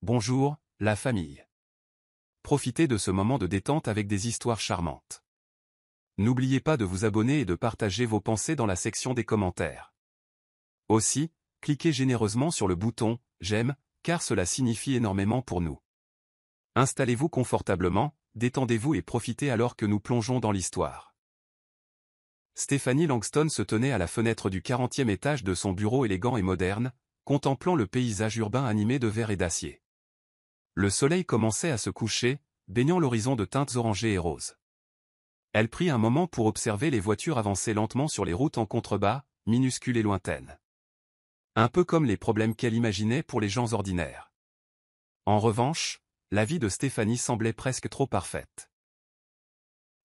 Bonjour, la famille. Profitez de ce moment de détente avec des histoires charmantes. N'oubliez pas de vous abonner et de partager vos pensées dans la section des commentaires. Aussi, cliquez généreusement sur le bouton « J'aime » car cela signifie énormément pour nous. Installez-vous confortablement, détendez-vous et profitez alors que nous plongeons dans l'histoire. Stephanie Langston se tenait à la fenêtre du 40e étage de son bureau élégant et moderne, contemplant le paysage urbain animé de verre et d'acier. Le soleil commençait à se coucher, baignant l'horizon de teintes orangées et roses. Elle prit un moment pour observer les voitures avancer lentement sur les routes en contrebas, minuscules et lointaines. Un peu comme les problèmes qu'elle imaginait pour les gens ordinaires. En revanche, la vie de Stephanie semblait presque trop parfaite.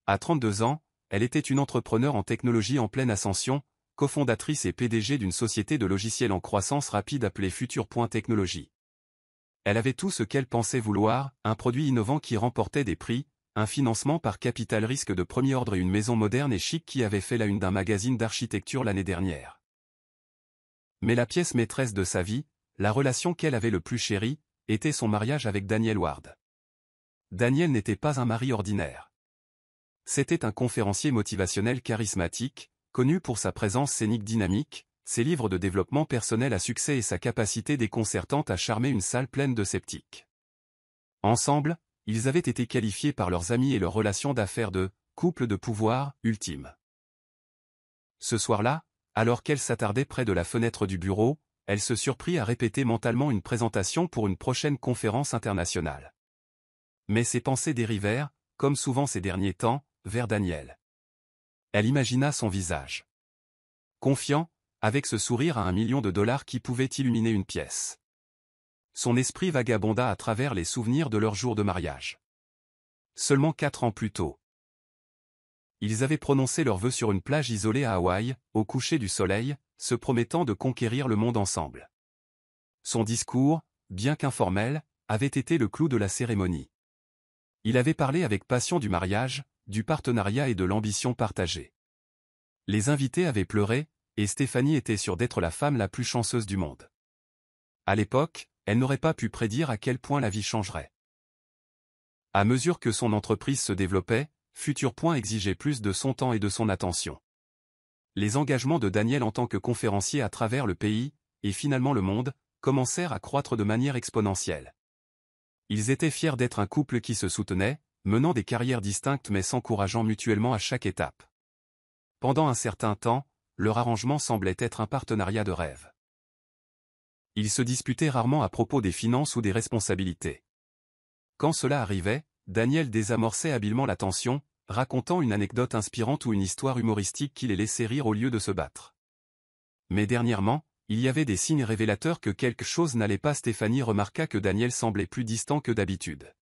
À 32 ans, elle était une entrepreneure en technologie en pleine ascension, cofondatrice et PDG d'une société de logiciels en croissance rapide appelée Future Point Technologies. Elle avait tout ce qu'elle pensait vouloir, un produit innovant qui remportait des prix, un financement par capital risque de premier ordre et une maison moderne et chic qui avait fait la une d'un magazine d'architecture l'année dernière. Mais la pièce maîtresse de sa vie, la relation qu'elle avait le plus chérie, était son mariage avec Daniel Ward. Daniel n'était pas un mari ordinaire. C'était un conférencier motivationnel charismatique, connu pour sa présence scénique dynamique, ses livres de développement personnel à succès et sa capacité déconcertante à charmer une salle pleine de sceptiques. Ensemble, ils avaient été qualifiés par leurs amis et leurs relations d'affaires de « couple de pouvoir ultime ». Ce soir-là, alors qu'elle s'attardait près de la fenêtre du bureau, elle se surprit à répéter mentalement une présentation pour une prochaine conférence internationale. Mais ses pensées dérivèrent, comme souvent ces derniers temps, vers Daniel. Elle imagina son visage. Confiant, avec ce sourire à $1 million qui pouvait illuminer une pièce. Son esprit vagabonda à travers les souvenirs de leur jour de mariage. Seulement 4 ans plus tôt. Ils avaient prononcé leurs vœux sur une plage isolée à Hawaï, au coucher du soleil, se promettant de conquérir le monde ensemble. Son discours, bien qu'informel, avait été le clou de la cérémonie. Il avait parlé avec passion du mariage, du partenariat et de l'ambition partagée. Les invités avaient pleuré, et Stephanie était sûre d'être la femme la plus chanceuse du monde. À l'époque, elle n'aurait pas pu prédire à quel point la vie changerait. À mesure que son entreprise se développait, Future Point exigeait plus de son temps et de son attention. Les engagements de Daniel en tant que conférencier à travers le pays, et finalement le monde, commencèrent à croître de manière exponentielle. Ils étaient fiers d'être un couple qui se soutenait, menant des carrières distinctes mais s'encourageant mutuellement à chaque étape. Pendant un certain temps, leur arrangement semblait être un partenariat de rêve. Ils se disputaient rarement à propos des finances ou des responsabilités. Quand cela arrivait, Daniel désamorçait habilement la tension, racontant une anecdote inspirante ou une histoire humoristique qui les laissait rire au lieu de se battre. Mais dernièrement, il y avait des signes révélateurs que quelque chose n'allait pas. Stephanie remarqua que Daniel semblait plus distant que d'habitude.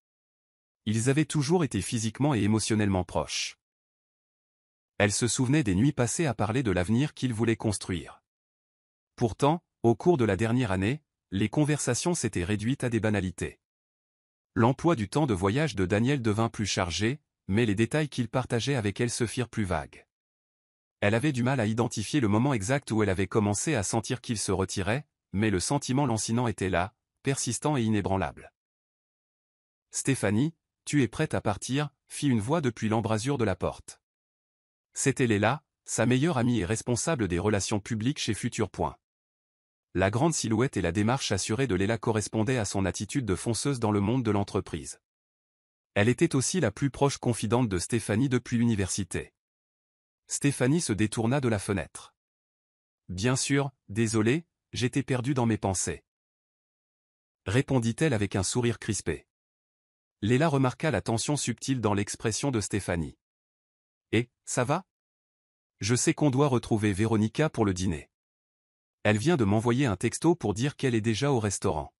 Ils avaient toujours été physiquement et émotionnellement proches. Elle se souvenait des nuits passées à parler de l'avenir qu'ils voulaient construire. Pourtant, au cours de la dernière année, les conversations s'étaient réduites à des banalités. L'emploi du temps de voyage de Daniel devint plus chargé, mais les détails qu'il partageait avec elle se firent plus vagues. Elle avait du mal à identifier le moment exact où elle avait commencé à sentir qu'il se retirait, mais le sentiment lancinant était là, persistant et inébranlable. « Stephanie, tu es prête à partir » fit une voix depuis l'embrasure de la porte. C'était Léla, sa meilleure amie et responsable des relations publiques chez Future Point. La grande silhouette et la démarche assurée de Léla correspondaient à son attitude de fonceuse dans le monde de l'entreprise. Elle était aussi la plus proche confidente de Stephanie depuis l'université. Stephanie se détourna de la fenêtre. « Bien sûr, désolée, j'étais perdue dans mes pensées. » Répondit-elle avec un sourire crispé. Léla remarqua la tension subtile dans l'expression de Stephanie. « Et, ça va ? Je sais qu'on doit retrouver Véronica pour le dîner. Elle vient de m'envoyer un texto pour dire qu'elle est déjà au restaurant. »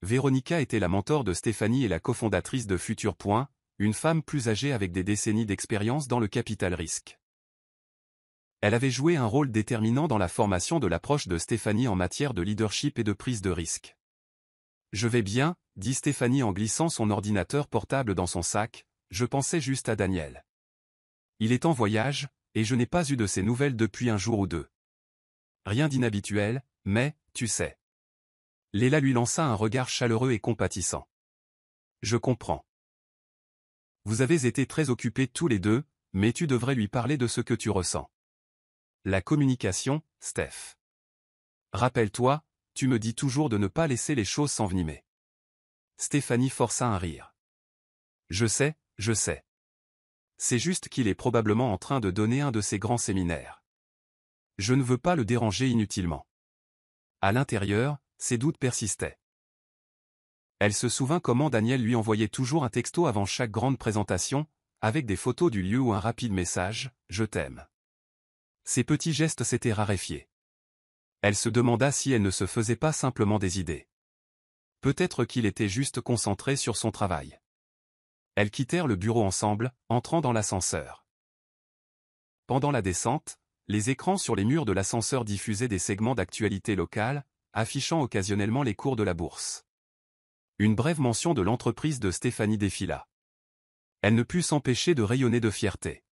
Véronica était la mentor de Stephanie et la cofondatrice de Future Point, une femme plus âgée avec des décennies d'expérience dans le capital risque. Elle avait joué un rôle déterminant dans la formation de l'approche de Stephanie en matière de leadership et de prise de risque. « Je vais bien » dit Stephanie en glissant son ordinateur portable dans son sac, « je pensais juste à Daniel. Il est en voyage, et je n'ai pas eu de ses nouvelles depuis un jour ou deux. Rien d'inhabituel, mais, tu sais. Léla lui lança un regard chaleureux et compatissant. Je comprends. Vous avez été très occupés tous les deux, mais tu devrais lui parler de ce que tu ressens. La communication, Steph. Rappelle-toi, tu me dis toujours de ne pas laisser les choses s'envenimer. Stéphanie força un rire. Je sais, je sais. C'est juste qu'il est probablement en train de donner un de ses grands séminaires. Je ne veux pas le déranger inutilement. À l'intérieur, ses doutes persistaient. Elle se souvint comment Daniel lui envoyait toujours un texto avant chaque grande présentation, avec des photos du lieu ou un rapide message « Je t'aime ». Ces petits gestes s'étaient raréfiés. Elle se demanda si elle ne se faisait pas simplement des idées. Peut-être qu'il était juste concentré sur son travail. Elles quittèrent le bureau ensemble, entrant dans l'ascenseur. Pendant la descente, les écrans sur les murs de l'ascenseur diffusaient des segments d'actualité locale, affichant occasionnellement les cours de la bourse. Une brève mention de l'entreprise de Stéphanie défila. Elle ne put s'empêcher de rayonner de fierté.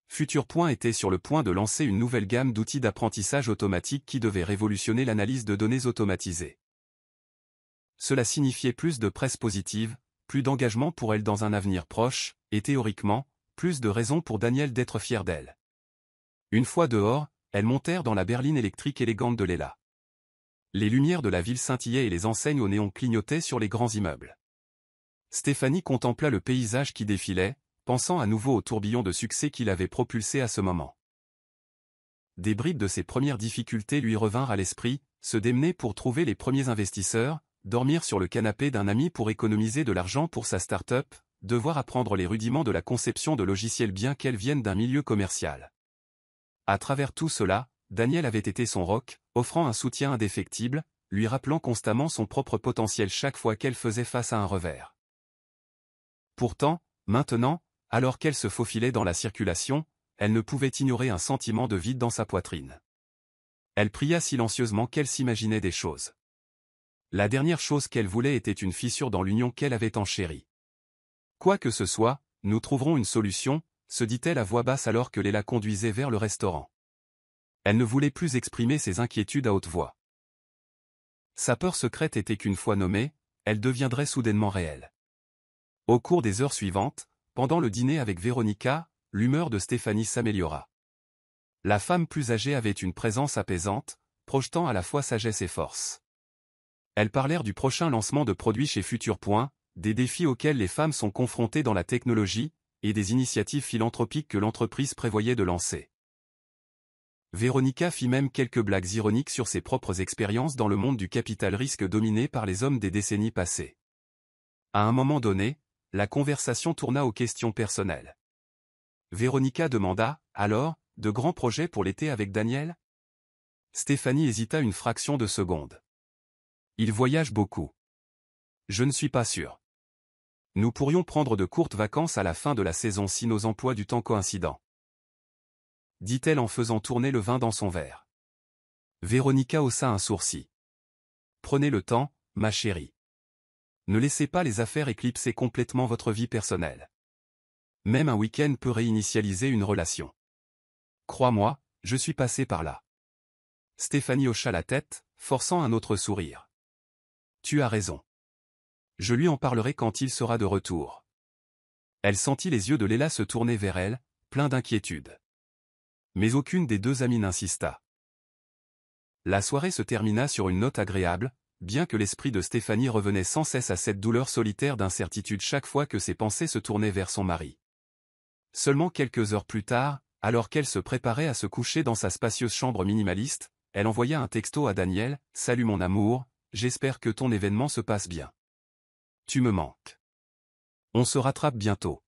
Futur Point était sur le point de lancer une nouvelle gamme d'outils d'apprentissage automatique qui devait révolutionner l'analyse de données automatisées. Cela signifiait plus de presse positive, plus d'engagement pour elle dans un avenir proche, et théoriquement, plus de raisons pour Daniel d'être fier d'elle. Une fois dehors, elles montèrent dans la berline électrique élégante de Léla. Les lumières de la ville scintillaient et les enseignes au néon clignotaient sur les grands immeubles. Stéphanie contempla le paysage qui défilait, pensant à nouveau au tourbillon de succès qui l'avait propulsé à ce moment. Des bribes de ses premières difficultés lui revinrent à l'esprit, se démener pour trouver les premiers investisseurs, dormir sur le canapé d'un ami pour économiser de l'argent pour sa start-up, devoir apprendre les rudiments de la conception de logiciels bien qu'elle vienne d'un milieu commercial. À travers tout cela, Daniel avait été son roc, offrant un soutien indéfectible, lui rappelant constamment son propre potentiel chaque fois qu'elle faisait face à un revers. Pourtant, maintenant, alors qu'elle se faufilait dans la circulation, elle ne pouvait ignorer un sentiment de vide dans sa poitrine. Elle pria silencieusement qu'elle s'imaginait des choses. La dernière chose qu'elle voulait était une fissure dans l'union qu'elle avait enchérie. Quoi que ce soit, nous trouverons une solution, se dit-elle à voix basse alors que Léla conduisait vers le restaurant. Elle ne voulait plus exprimer ses inquiétudes à haute voix. Sa peur secrète était qu'une fois nommée, elle deviendrait soudainement réelle. Au cours des heures suivantes, pendant le dîner avec Véronica, l'humeur de Stéphanie s'améliora. La femme plus âgée avait une présence apaisante, projetant à la fois sagesse et force. Elles parlèrent du prochain lancement de produits chez Futur Point, des défis auxquels les femmes sont confrontées dans la technologie, et des initiatives philanthropiques que l'entreprise prévoyait de lancer. Véronica fit même quelques blagues ironiques sur ses propres expériences dans le monde du capital risque dominé par les hommes des décennies passées. À un moment donné, la conversation tourna aux questions personnelles. Véronica demanda, alors, de grands projets pour l'été avec Daniel ? Stéphanie hésita une fraction de seconde. Il voyage beaucoup. Je ne suis pas sûr. Nous pourrions prendre de courtes vacances à la fin de la saison si nos emplois du temps coïncident. Dit-elle en faisant tourner le vin dans son verre. Véronica haussa un sourcil. Prenez le temps, ma chérie. Ne laissez pas les affaires éclipser complètement votre vie personnelle. Même un week-end peut réinitialiser une relation. Crois-moi, je suis passé par là. Stéphanie hocha la tête, forçant un autre sourire. Tu as raison. Je lui en parlerai quand il sera de retour. Elle sentit les yeux de Léla se tourner vers elle, pleins d'inquiétude. Mais aucune des deux amies n'insista. La soirée se termina sur une note agréable, bien que l'esprit de Stéphanie revenait sans cesse à cette douleur solitaire d'incertitude chaque fois que ses pensées se tournaient vers son mari. Seulement quelques heures plus tard, alors qu'elle se préparait à se coucher dans sa spacieuse chambre minimaliste, elle envoya un texto à Daniel, « Salut mon amour, j'espère que ton événement se passe bien. Tu me manques. On se rattrape bientôt. »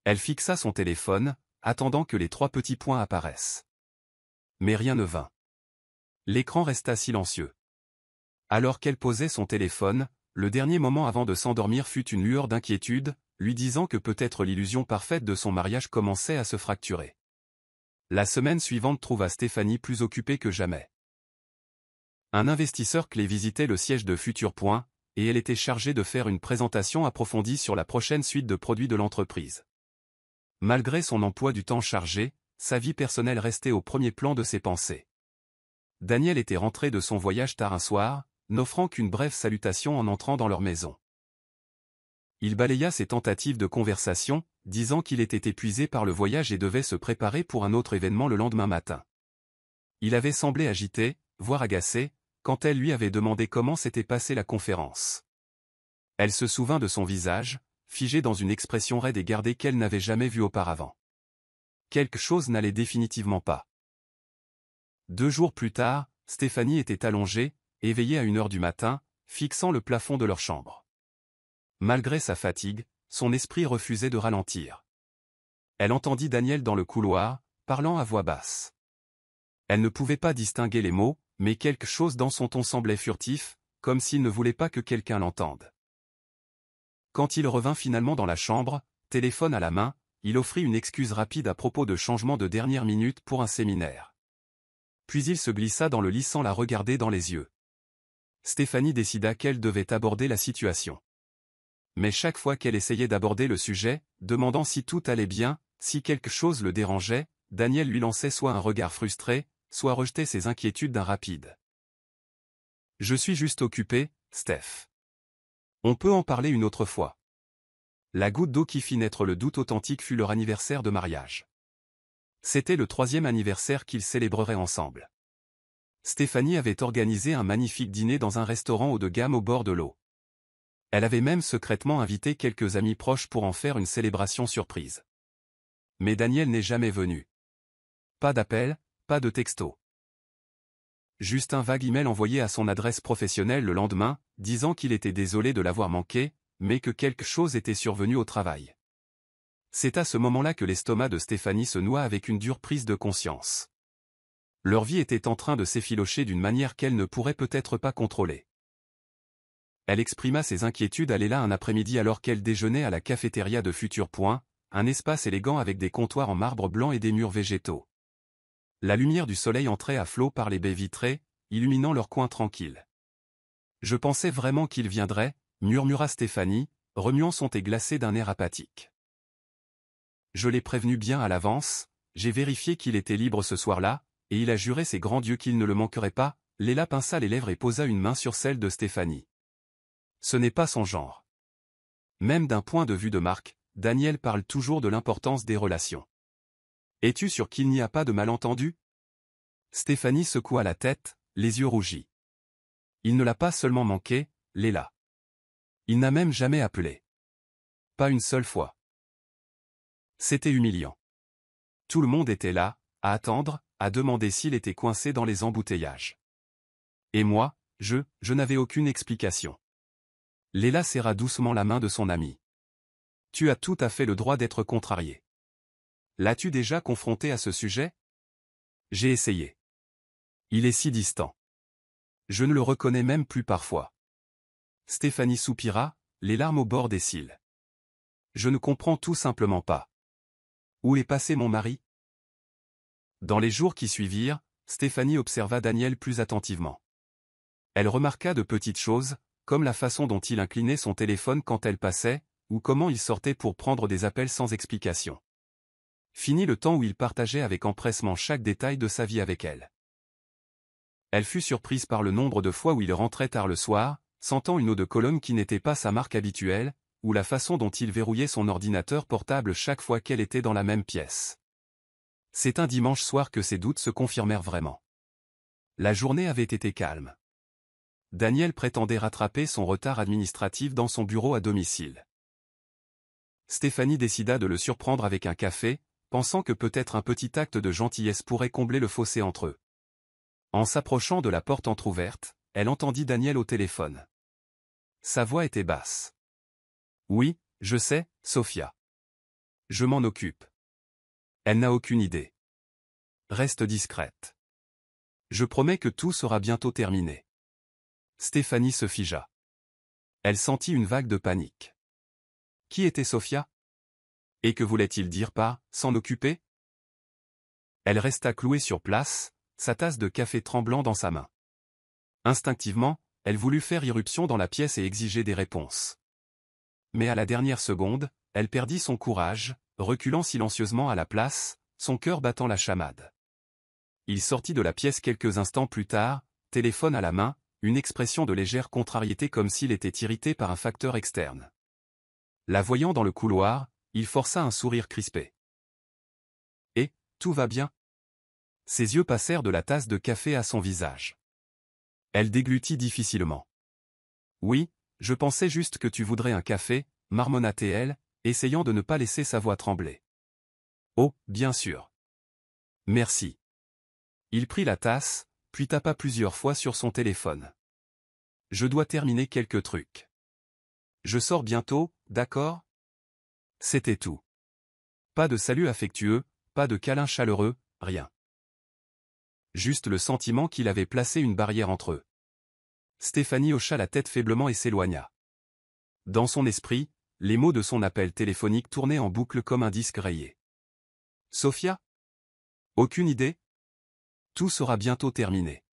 Elle fixa son téléphone, attendant que les 3 petits points apparaissent. Mais rien ne vint. L'écran resta silencieux. Alors qu'elle posait son téléphone, le dernier moment avant de s'endormir fut une lueur d'inquiétude, lui disant que peut-être l'illusion parfaite de son mariage commençait à se fracturer. La semaine suivante trouva Stéphanie plus occupée que jamais. Un investisseur clé visitait le siège de Futur Point, et elle était chargée de faire une présentation approfondie sur la prochaine suite de produits de l'entreprise. Malgré son emploi du temps chargé, sa vie personnelle restait au premier plan de ses pensées. Daniel était rentré de son voyage tard un soir, n'offrant qu'une brève salutation en entrant dans leur maison. Il balaya ses tentatives de conversation, disant qu'il était épuisé par le voyage et devait se préparer pour un autre événement le lendemain matin. Il avait semblé agité, voire agacé, quand elle lui avait demandé comment s'était passée la conférence. Elle se souvint de son visage, figé dans une expression raide et gardée qu'elle n'avait jamais vue auparavant. Quelque chose n'allait définitivement pas. 2 jours plus tard, Stéphanie était allongée, éveillée à 1 heure du matin, fixant le plafond de leur chambre. Malgré sa fatigue, son esprit refusait de ralentir. Elle entendit Daniel dans le couloir, parlant à voix basse. Elle ne pouvait pas distinguer les mots, mais quelque chose dans son ton semblait furtif, comme s'il ne voulait pas que quelqu'un l'entende. Quand il revint finalement dans la chambre, téléphone à la main, il offrit une excuse rapide à propos de changements de dernière minute pour un séminaire. Puis il se glissa dans le lit sans la regarder dans les yeux. Stéphanie décida qu'elle devait aborder la situation. Mais chaque fois qu'elle essayait d'aborder le sujet, demandant si tout allait bien, si quelque chose le dérangeait, Daniel lui lançait soit un regard frustré, soit rejetait ses inquiétudes d'un rapide. « Je suis juste occupé, Steph. On peut en parler une autre fois. » La goutte d'eau qui fit naître le doute authentique fut leur anniversaire de mariage. C'était le 3e anniversaire qu'ils célébreraient ensemble. Stéphanie avait organisé un magnifique dîner dans un restaurant haut de gamme au bord de l'eau. Elle avait même secrètement invité quelques amis proches pour en faire une célébration surprise. Mais Daniel n'est jamais venu. Pas d'appel, pas de texto. Juste un vague email envoyé à son adresse professionnelle le lendemain, disant qu'il était désolé de l'avoir manqué, mais que quelque chose était survenu au travail. C'est à ce moment-là que l'estomac de Stéphanie se noua avec une dure prise de conscience. Leur vie était en train de s'effilocher d'une manière qu'elle ne pourrait peut-être pas contrôler. Elle exprima ses inquiétudes à Léla un après-midi alors qu'elle déjeunait à la cafétéria de Futur Point, un espace élégant avec des comptoirs en marbre blanc et des murs végétaux. La lumière du soleil entrait à flots par les baies vitrées, illuminant leur coin tranquille. « Je pensais vraiment qu'il viendrait », murmura Stéphanie, remuant son thé glacé d'un air apathique. « Je l'ai prévenu bien à l'avance, j'ai vérifié qu'il était libre ce soir-là, et il a juré ses grands dieux qu'il ne le manquerait pas. » Léla pinça les lèvres et posa une main sur celle de Stéphanie. Ce n'est pas son genre. Même d'un point de vue de Marc, Daniel parle toujours de l'importance des relations. Es-tu sûr qu'il n'y a pas de malentendu? Stéphanie secoua la tête, les yeux rougis. Il ne l'a pas seulement manqué, Léla. Il n'a même jamais appelé. Pas une seule fois. C'était humiliant. Tout le monde était là, à attendre, à demander s'il était coincé dans les embouteillages. Et moi, je n'avais aucune explication. Léla serra doucement la main de son ami. Tu as tout à fait le droit d'être contrarié. L'as-tu déjà confronté à ce sujet? J'ai essayé. Il est si distant. Je ne le reconnais même plus parfois. Stéphanie soupira, les larmes au bord des cils. Je ne comprends tout simplement pas. Où est passé mon mari? Dans les jours qui suivirent, Stéphanie observa Daniel plus attentivement. Elle remarqua de petites choses, comme la façon dont il inclinait son téléphone quand elle passait, ou comment il sortait pour prendre des appels sans explication. Fini le temps où il partageait avec empressement chaque détail de sa vie avec elle. Elle fut surprise par le nombre de fois où il rentrait tard le soir, sentant une eau de Cologne qui n'était pas sa marque habituelle, ou la façon dont il verrouillait son ordinateur portable chaque fois qu'elle était dans la même pièce. C'est un dimanche soir que ses doutes se confirmèrent vraiment. La journée avait été calme. Daniel prétendait rattraper son retard administratif dans son bureau à domicile. Stéphanie décida de le surprendre avec un café, pensant que peut-être un petit acte de gentillesse pourrait combler le fossé entre eux. En s'approchant de la porte entr'ouverte, elle entendit Daniel au téléphone. Sa voix était basse. « Oui, je sais, Sophia. Je m'en occupe. » Elle n'a aucune idée. Reste discrète. Je promets que tout sera bientôt terminé. Stéphanie se figea. Elle sentit une vague de panique. Qui était Sophia? Et que voulait-il dire par « s'en occuper » ? Elle resta clouée sur place, sa tasse de café tremblant dans sa main. Instinctivement, elle voulut faire irruption dans la pièce et exiger des réponses. Mais à la dernière seconde, elle perdit son courage, reculant silencieusement à la place, son cœur battant la chamade. Il sortit de la pièce quelques instants plus tard, téléphone à la main, une expression de légère contrariété comme s'il était irrité par un facteur externe. La voyant dans le couloir, il força un sourire crispé. « Et, tout va bien ?» Ses yeux passèrent de la tasse de café à son visage. Elle déglutit difficilement. « Oui, je pensais juste que tu voudrais un café, » marmonna-t-elle, essayant de ne pas laisser sa voix trembler. « Oh, bien sûr. Merci. » Il prit la tasse, puis tapa plusieurs fois sur son téléphone. « Je dois terminer quelques trucs. Je sors bientôt, d'accord ?» C'était tout. Pas de salut affectueux, pas de câlin chaleureux, rien. Juste le sentiment qu'il avait placé une barrière entre eux. Stéphanie hocha la tête faiblement et s'éloigna. Dans son esprit, les mots de son appel téléphonique tournaient en boucle comme un disque rayé. « Sophia ? Aucune idée ? Tout sera bientôt terminé. »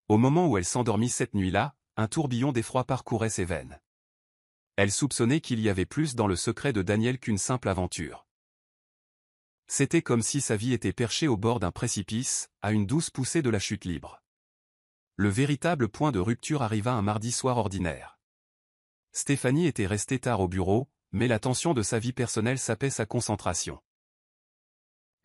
Au moment où elle s'endormit cette nuit-là, un tourbillon d'effroi parcourait ses veines. Elle soupçonnait qu'il y avait plus dans le secret de Daniel qu'une simple aventure. C'était comme si sa vie était perchée au bord d'un précipice, à une douce poussée de la chute libre. Le véritable point de rupture arriva un mardi soir ordinaire. Stéphanie était restée tard au bureau, mais la tension de sa vie personnelle sapait sa concentration.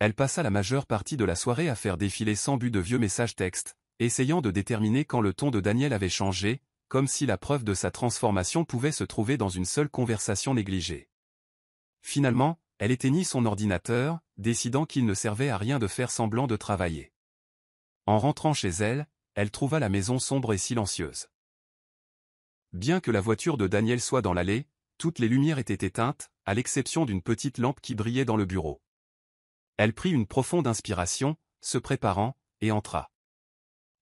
Elle passa la majeure partie de la soirée à faire défiler sans but de vieux messages textes, essayant de déterminer quand le ton de Daniel avait changé, comme si la preuve de sa transformation pouvait se trouver dans une seule conversation négligée. Finalement, elle éteignit son ordinateur, décidant qu'il ne servait à rien de faire semblant de travailler. En rentrant chez elle, elle trouva la maison sombre et silencieuse. Bien que la voiture de Daniel soit dans l'allée, toutes les lumières étaient éteintes, à l'exception d'une petite lampe qui brillait dans le bureau. Elle prit une profonde inspiration, se préparant, et entra.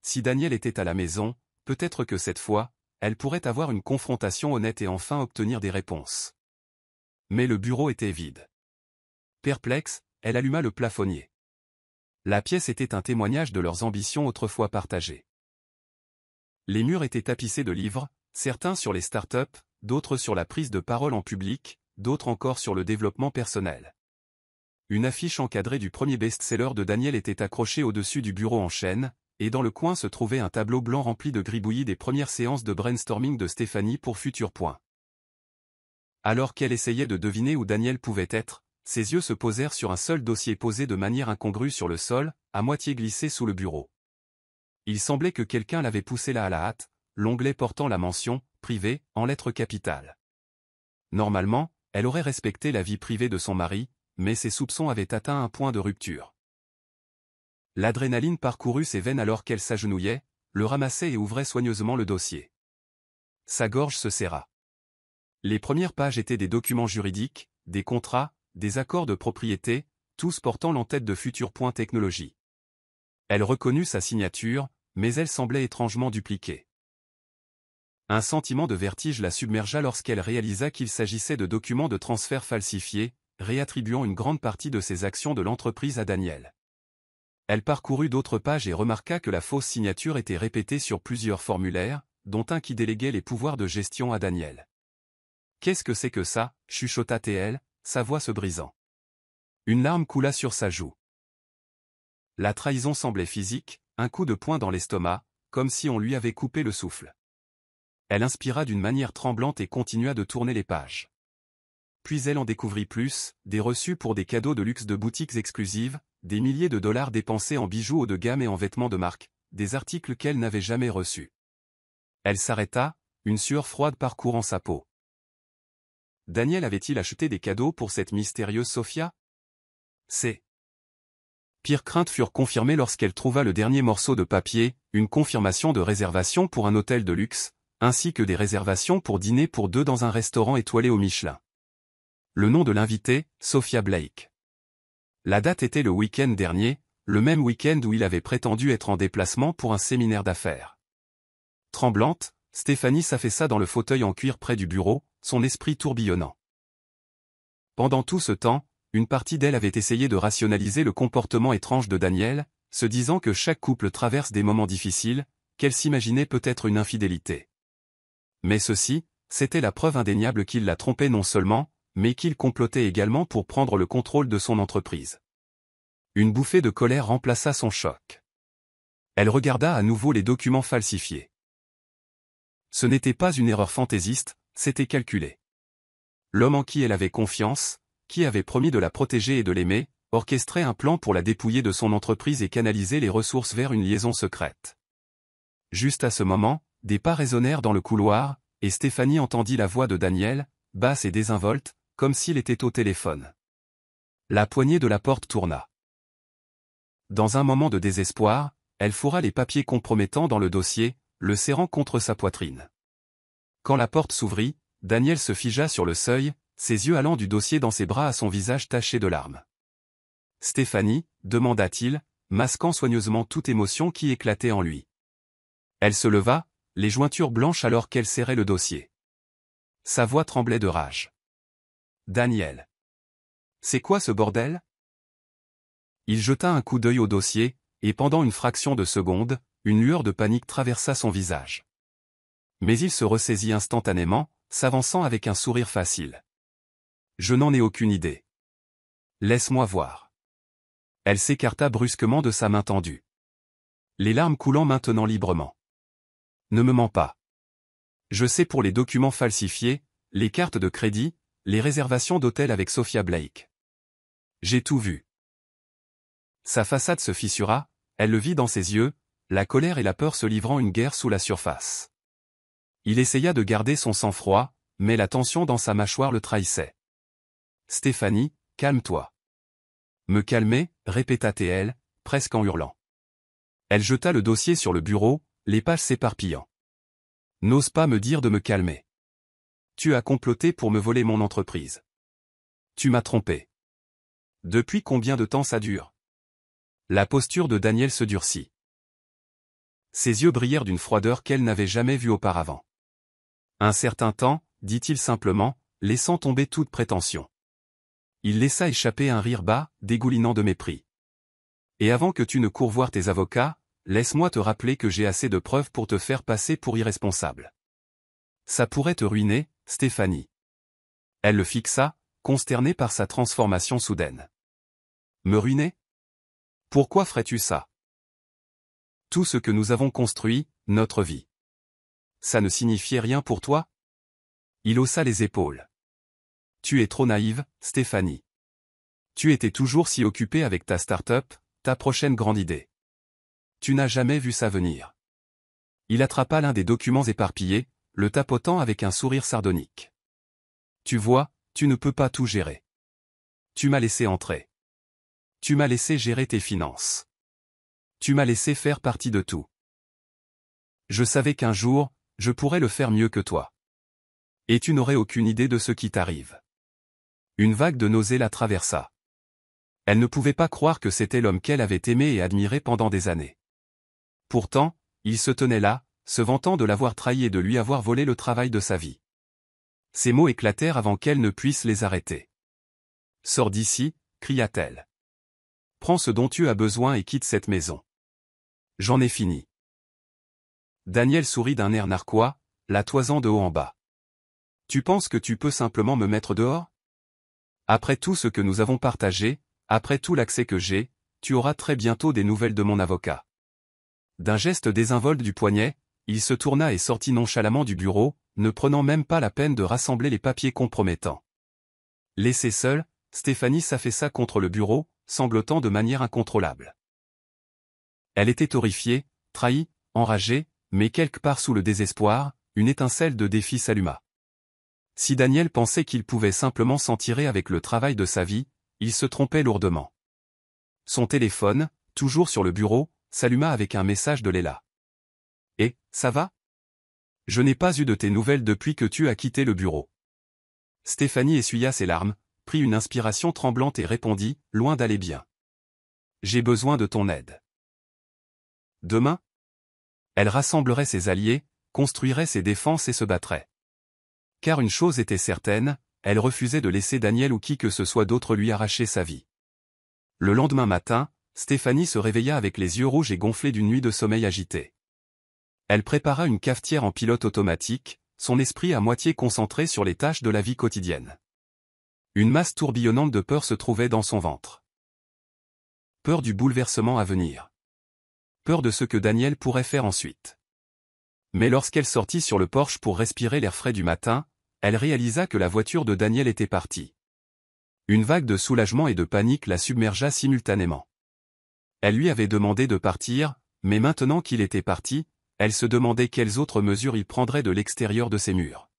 Si Daniel était à la maison, peut-être que cette fois, elle pourrait avoir une confrontation honnête et enfin obtenir des réponses. Mais le bureau était vide. Perplexe, elle alluma le plafonnier. La pièce était un témoignage de leurs ambitions autrefois partagées. Les murs étaient tapissés de livres, certains sur les startups, d'autres sur la prise de parole en public, d'autres encore sur le développement personnel. Une affiche encadrée du premier best-seller de Daniel était accrochée au-dessus du bureau en chêne, et dans le coin se trouvait un tableau blanc rempli de gribouillis des premières séances de brainstorming de Stéphanie pour Futur Point. Alors qu'elle essayait de deviner où Daniel pouvait être, ses yeux se posèrent sur un seul dossier posé de manière incongrue sur le sol, à moitié glissé sous le bureau. Il semblait que quelqu'un l'avait poussé là à la hâte, l'onglet portant la mention « Privé » en lettres capitales. Normalement, elle aurait respecté la vie privée de son mari, mais ses soupçons avaient atteint un point de rupture. L'adrénaline parcourut ses veines alors qu'elle s'agenouillait, le ramassait et ouvrait soigneusement le dossier. Sa gorge se serra. Les premières pages étaient des documents juridiques, des contrats, des accords de propriété, tous portant l'entête de Futur Point Technologies. Elle reconnut sa signature, mais elle semblait étrangement dupliquée. Un sentiment de vertige la submergea lorsqu'elle réalisa qu'il s'agissait de documents de transfert falsifiés, réattribuant une grande partie de ses actions de l'entreprise à Daniel. Elle parcourut d'autres pages et remarqua que la fausse signature était répétée sur plusieurs formulaires, dont un qui déléguait les pouvoirs de gestion à Daniel. « Qu'est-ce que c'est que ça ?» chuchota-t-elle, sa voix se brisant. Une larme coula sur sa joue. La trahison semblait physique, un coup de poing dans l'estomac, comme si on lui avait coupé le souffle. Elle inspira d'une manière tremblante et continua de tourner les pages. Puis elle en découvrit plus, des reçus pour des cadeaux de luxe de boutiques exclusives, des milliers de dollars dépensés en bijoux haut de gamme et en vêtements de marque, des articles qu'elle n'avait jamais reçus. Elle s'arrêta, une sueur froide parcourant sa peau. Daniel avait-il acheté des cadeaux pour cette mystérieuse Sophia? Ses pires craintes furent confirmées lorsqu'elle trouva le dernier morceau de papier, une confirmation de réservation pour un hôtel de luxe, ainsi que des réservations pour dîner pour deux dans un restaurant étoilé au Michelin. Le nom de l'invité, Sophia Blake. La date était le week-end dernier, le même week-end où il avait prétendu être en déplacement pour un séminaire d'affaires. Tremblante, Stéphanie s'affaissa dans le fauteuil en cuir près du bureau, son esprit tourbillonnant. Pendant tout ce temps, une partie d'elle avait essayé de rationaliser le comportement étrange de Daniel, se disant que chaque couple traverse des moments difficiles, qu'elle s'imaginait peut-être une infidélité. Mais ceci, c'était la preuve indéniable qu'il la trompait non seulement, mais qu'il complotait également pour prendre le contrôle de son entreprise. Une bouffée de colère remplaça son choc. Elle regarda à nouveau les documents falsifiés. Ce n'était pas une erreur fantaisiste, c'était calculé. L'homme en qui elle avait confiance, qui avait promis de la protéger et de l'aimer, orchestrait un plan pour la dépouiller de son entreprise et canaliser les ressources vers une liaison secrète. Juste à ce moment, des pas résonnèrent dans le couloir, et Stéphanie entendit la voix de Daniel, basse et désinvolte, comme s'il était au téléphone. La poignée de la porte tourna. Dans un moment de désespoir, elle fourra les papiers compromettants dans le dossier, le serrant contre sa poitrine. Quand la porte s'ouvrit, Daniel se figea sur le seuil, ses yeux allant du dossier dans ses bras à son visage taché de larmes. « Stéphanie » demanda-t-il, masquant soigneusement toute émotion qui éclatait en lui. Elle se leva, les jointures blanches alors qu'elle serrait le dossier. Sa voix tremblait de rage. « Daniel. C'est quoi ce bordel ?» Il jeta un coup d'œil au dossier, et pendant une fraction de seconde, une lueur de panique traversa son visage. Mais il se ressaisit instantanément, s'avançant avec un sourire facile. « Je n'en ai aucune idée. Laisse-moi voir. » Elle s'écarta brusquement de sa main tendue. Les larmes coulant maintenant librement. « Ne me mens pas. Je sais pour les documents falsifiés, les cartes de crédit, les réservations d'hôtel avec Sophia Blake. J'ai tout vu. » Sa façade se fissura, elle le vit dans ses yeux, la colère et la peur se livrant une guerre sous la surface. Il essaya de garder son sang-froid, mais la tension dans sa mâchoire le trahissait. « Stéphanie, calme-toi. »« Me calmer » répéta-t-elle, presque en hurlant. Elle jeta le dossier sur le bureau, les pages s'éparpillant. « N'ose pas me dire de me calmer. Tu as comploté pour me voler mon entreprise. Tu m'as trompé. Depuis combien de temps ça dure ?» La posture de Daniel se durcit. Ses yeux brillèrent d'une froideur qu'elle n'avait jamais vue auparavant. « Un certain temps » dit-il simplement, laissant tomber toute prétention. Il laissa échapper un rire bas, dégoulinant de mépris. « Et avant que tu ne coures voir tes avocats, laisse-moi te rappeler que j'ai assez de preuves pour te faire passer pour irresponsable. Ça pourrait te ruiner, Stéphanie. » Elle le fixa, consternée par sa transformation soudaine. « Me ruiner ? Pourquoi ferais-tu ça ? Tout ce que nous avons construit, notre vie. Ça ne signifiait rien pour toi ? » Il haussa les épaules. « Tu es trop naïve, Stéphanie. Tu étais toujours si occupée avec ta start-up, ta prochaine grande idée. Tu n'as jamais vu ça venir. » Il attrapa l'un des documents éparpillés, le tapotant avec un sourire sardonique. « Tu vois, tu ne peux pas tout gérer. Tu m'as laissé entrer. Tu m'as laissé gérer tes finances. Tu m'as laissé faire partie de tout. Je savais qu'un jour, je pourrais le faire mieux que toi. Et tu n'aurais aucune idée de ce qui t'arrive. » Une vague de nausée la traversa. Elle ne pouvait pas croire que c'était l'homme qu'elle avait aimé et admiré pendant des années. Pourtant, il se tenait là, se vantant de l'avoir trahi et de lui avoir volé le travail de sa vie. Ses mots éclatèrent avant qu'elle ne puisse les arrêter. « Sors d'ici » cria-t-elle. « Prends ce dont tu as besoin et quitte cette maison. J'en ai fini. » Daniel sourit d'un air narquois, la toisant de haut en bas. « Tu penses que tu peux simplement me mettre dehors ? Après tout ce que nous avons partagé, après tout l'accès que j'ai, tu auras très bientôt des nouvelles de mon avocat. » D'un geste désinvolte du poignet, il se tourna et sortit nonchalamment du bureau, ne prenant même pas la peine de rassembler les papiers compromettants. Laissée seule, Stéphanie s'affaissa contre le bureau, sanglotant de manière incontrôlable. Elle était horrifiée, trahie, enragée, mais quelque part sous le désespoir, une étincelle de défi s'alluma. Si Daniel pensait qu'il pouvait simplement s'en tirer avec le travail de sa vie, il se trompait lourdement. Son téléphone, toujours sur le bureau, s'alluma avec un message de Léla. « Eh, ça va ? Je n'ai pas eu de tes nouvelles depuis que tu as quitté le bureau. » Stéphanie essuya ses larmes, prit une inspiration tremblante et répondit, loin d'aller bien. « J'ai besoin de ton aide. » Demain ? Elle rassemblerait ses alliés, construirait ses défenses et se battrait. Car une chose était certaine, elle refusait de laisser Daniel ou qui que ce soit d'autre lui arracher sa vie. Le lendemain matin, Stéphanie se réveilla avec les yeux rouges et gonflés d'une nuit de sommeil agité. Elle prépara une cafetière en pilote automatique, son esprit à moitié concentré sur les tâches de la vie quotidienne. Une masse tourbillonnante de peur se trouvait dans son ventre. Peur du bouleversement à venir. Peur de ce que Daniel pourrait faire ensuite. Mais lorsqu'elle sortit sur le porche pour respirer l'air frais du matin, elle réalisa que la voiture de Daniel était partie. Une vague de soulagement et de panique la submergea simultanément. Elle lui avait demandé de partir, mais maintenant qu'il était parti, elle se demandait quelles autres mesures il prendrait de l'extérieur de ses murs.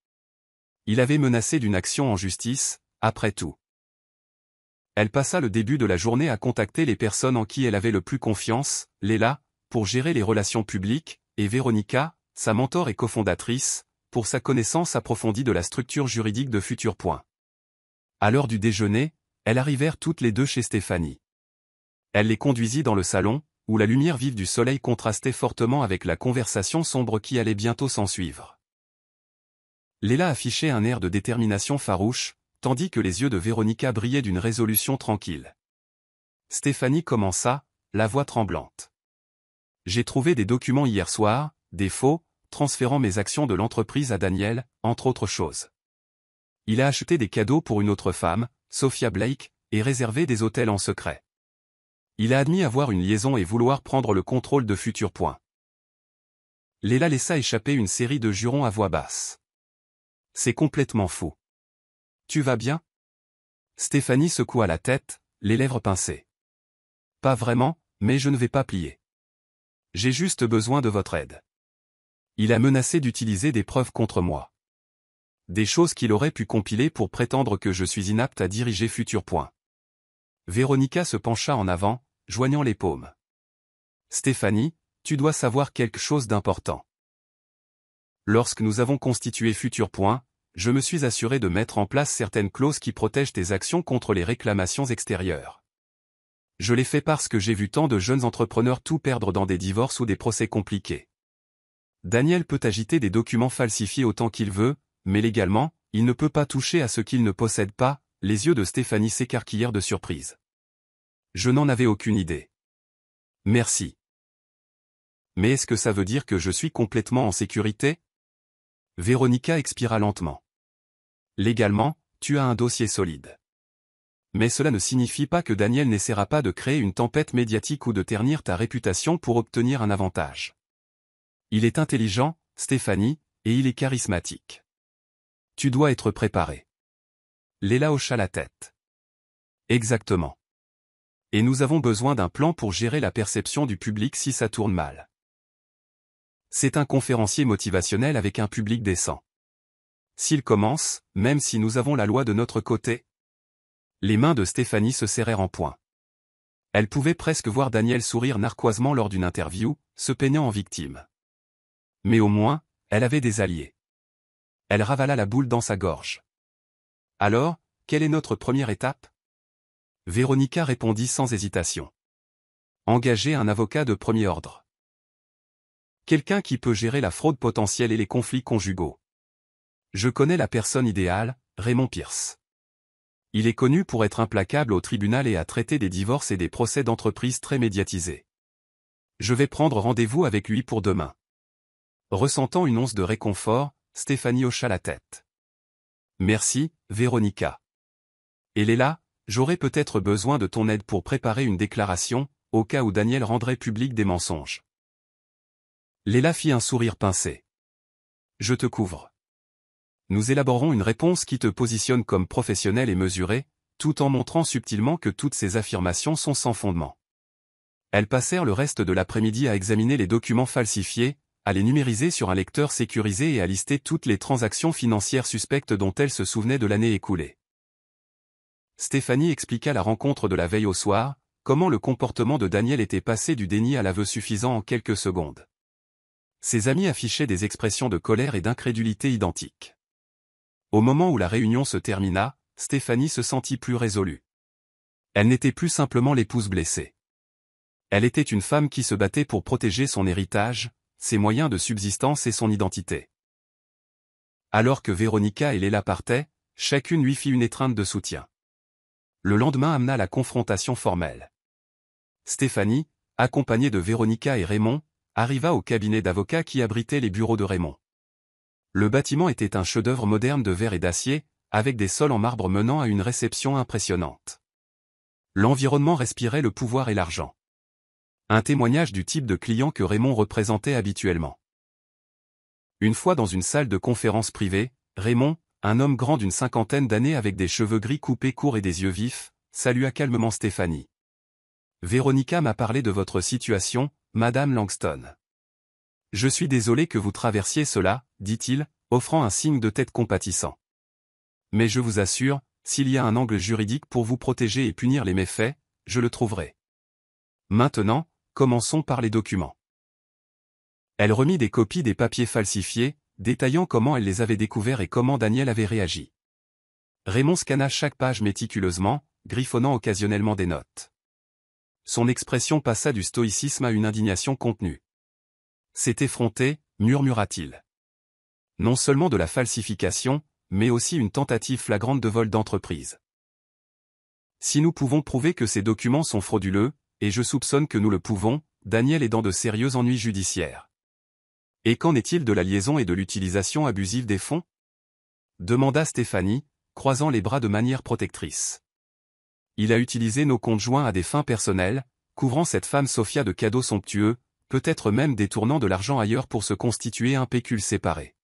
Il avait menacé d'une action en justice, après tout. Elle passa le début de la journée à contacter les personnes en qui elle avait le plus confiance, Léla, pour gérer les relations publiques, et Véronica, sa mentor et cofondatrice, pour sa connaissance approfondie de la structure juridique de Futur Point. À l'heure du déjeuner, elles arrivèrent toutes les deux chez Stéphanie. Elle les conduisit dans le salon, où la lumière vive du soleil contrastait fortement avec la conversation sombre qui allait bientôt s'ensuivre. Léla affichait un air de détermination farouche, tandis que les yeux de Véronica brillaient d'une résolution tranquille. Stéphanie commença, la voix tremblante. « J'ai trouvé des documents hier soir, des faux, transférant mes actions de l'entreprise à Daniel, entre autres choses. Il a acheté des cadeaux pour une autre femme, Sophia Blake, et réservé des hôtels en secret. Il a admis avoir une liaison et vouloir prendre le contrôle de Futur Point. » Léla laissa échapper une série de jurons à voix basse. « C'est complètement fou. Tu vas bien ?» Stéphanie secoua la tête, les lèvres pincées. « Pas vraiment, mais je ne vais pas plier. J'ai juste besoin de votre aide. Il a menacé d'utiliser des preuves contre moi. Des choses qu'il aurait pu compiler pour prétendre que je suis inapte à diriger Futur Point. » Véronica se pencha en avant, joignant les paumes. « Stéphanie, tu dois savoir quelque chose d'important. Lorsque nous avons constitué Futur Point, je me suis assuré de mettre en place certaines clauses qui protègent tes actions contre les réclamations extérieures. Je l'ai fait parce que j'ai vu tant de jeunes entrepreneurs tout perdre dans des divorces ou des procès compliqués. Daniel peut agiter des documents falsifiés autant qu'il veut, mais légalement, il ne peut pas toucher à ce qu'il ne possède pas. » Les yeux de Stéphanie s'écarquillèrent de surprise. « Je n'en avais aucune idée. Merci. Mais est-ce que ça veut dire que je suis complètement en sécurité ?» Véronica expira lentement. « Légalement, tu as un dossier solide. Mais cela ne signifie pas que Daniel n'essaiera pas de créer une tempête médiatique ou de ternir ta réputation pour obtenir un avantage. Il est intelligent, Stéphanie, et il est charismatique. Tu dois être préparé. » Léla hocha la tête. « Exactement. Et nous avons besoin d'un plan pour gérer la perception du public si ça tourne mal. C'est un conférencier motivationnel avec un public décent. S'il commence, même si nous avons la loi de notre côté. » Les mains de Stéphanie se serrèrent en poing. Elle pouvait presque voir Daniel sourire narquoisement lors d'une interview, se peignant en victime. Mais au moins, elle avait des alliés. Elle ravala la boule dans sa gorge. « Alors, quelle est notre première étape ?» Véronica répondit sans hésitation. « Engager un avocat de premier ordre. Quelqu'un qui peut gérer la fraude potentielle et les conflits conjugaux. Je connais la personne idéale, Raymond Pierce. Il est connu pour être implacable au tribunal et à traiter des divorces et des procès d'entreprise très médiatisés. Je vais prendre rendez-vous avec lui pour demain. » Ressentant une once de réconfort, Stéphanie hocha la tête. « Merci, Véronica. Et Léla, j'aurai peut-être besoin de ton aide pour préparer une déclaration, au cas où Daniel rendrait public des mensonges. » Léla fit un sourire pincé. « Je te couvre. Nous élaborerons une réponse qui te positionne comme professionnel et mesuré, tout en montrant subtilement que toutes ces affirmations sont sans fondement. » Elles passèrent le reste de l'après-midi à examiner les documents falsifiés, à les numériser sur un lecteur sécurisé et à lister toutes les transactions financières suspectes dont elles se souvenaient de l'année écoulée. Stéphanie expliqua la rencontre de la veille au soir, comment le comportement de Daniel était passé du déni à l'aveu suffisant en quelques secondes. Ses amis affichaient des expressions de colère et d'incrédulité identiques. Au moment où la réunion se termina, Stéphanie se sentit plus résolue. Elle n'était plus simplement l'épouse blessée. Elle était une femme qui se battait pour protéger son héritage, ses moyens de subsistance et son identité. Alors que Véronica et Léla partaient, chacune lui fit une étreinte de soutien. Le lendemain amena la confrontation formelle. Stéphanie, accompagnée de Véronica et Raymond, arriva au cabinet d'avocats qui abritait les bureaux de Raymond. Le bâtiment était un chef-d'œuvre moderne de verre et d'acier, avec des sols en marbre menant à une réception impressionnante. L'environnement respirait le pouvoir et l'argent. Un témoignage du type de client que Raymond représentait habituellement. Une fois dans une salle de conférence privée, Raymond, un homme grand d'une cinquantaine d'années avec des cheveux gris coupés courts et des yeux vifs, salua calmement Stéphanie. « Véronica m'a parlé de votre situation, Madame Langston. Je suis désolé que vous traversiez cela, dit-il, offrant un signe de tête compatissant. Mais je vous assure, s'il y a un angle juridique pour vous protéger et punir les méfaits, je le trouverai. Maintenant, commençons par les documents. » Elle remit des copies des papiers falsifiés, détaillant comment elle les avait découverts et comment Daniel avait réagi. Raymond scanna chaque page méticuleusement, griffonnant occasionnellement des notes. Son expression passa du stoïcisme à une indignation contenue. « C'est effronté, murmura-t-il. Non seulement de la falsification, mais aussi une tentative flagrante de vol d'entreprise. Si nous pouvons prouver que ces documents sont frauduleux, et je soupçonne que nous le pouvons, Daniel est dans de sérieux ennuis judiciaires. Et qu'en est-il de la liaison et de l'utilisation abusive des fonds ? Demanda Stéphanie, croisant les bras de manière protectrice. Il a utilisé nos comptes joints à des fins personnelles, couvrant cette femme Sophia de cadeaux somptueux, peut-être même détournant de l'argent ailleurs pour se constituer un pécule séparé.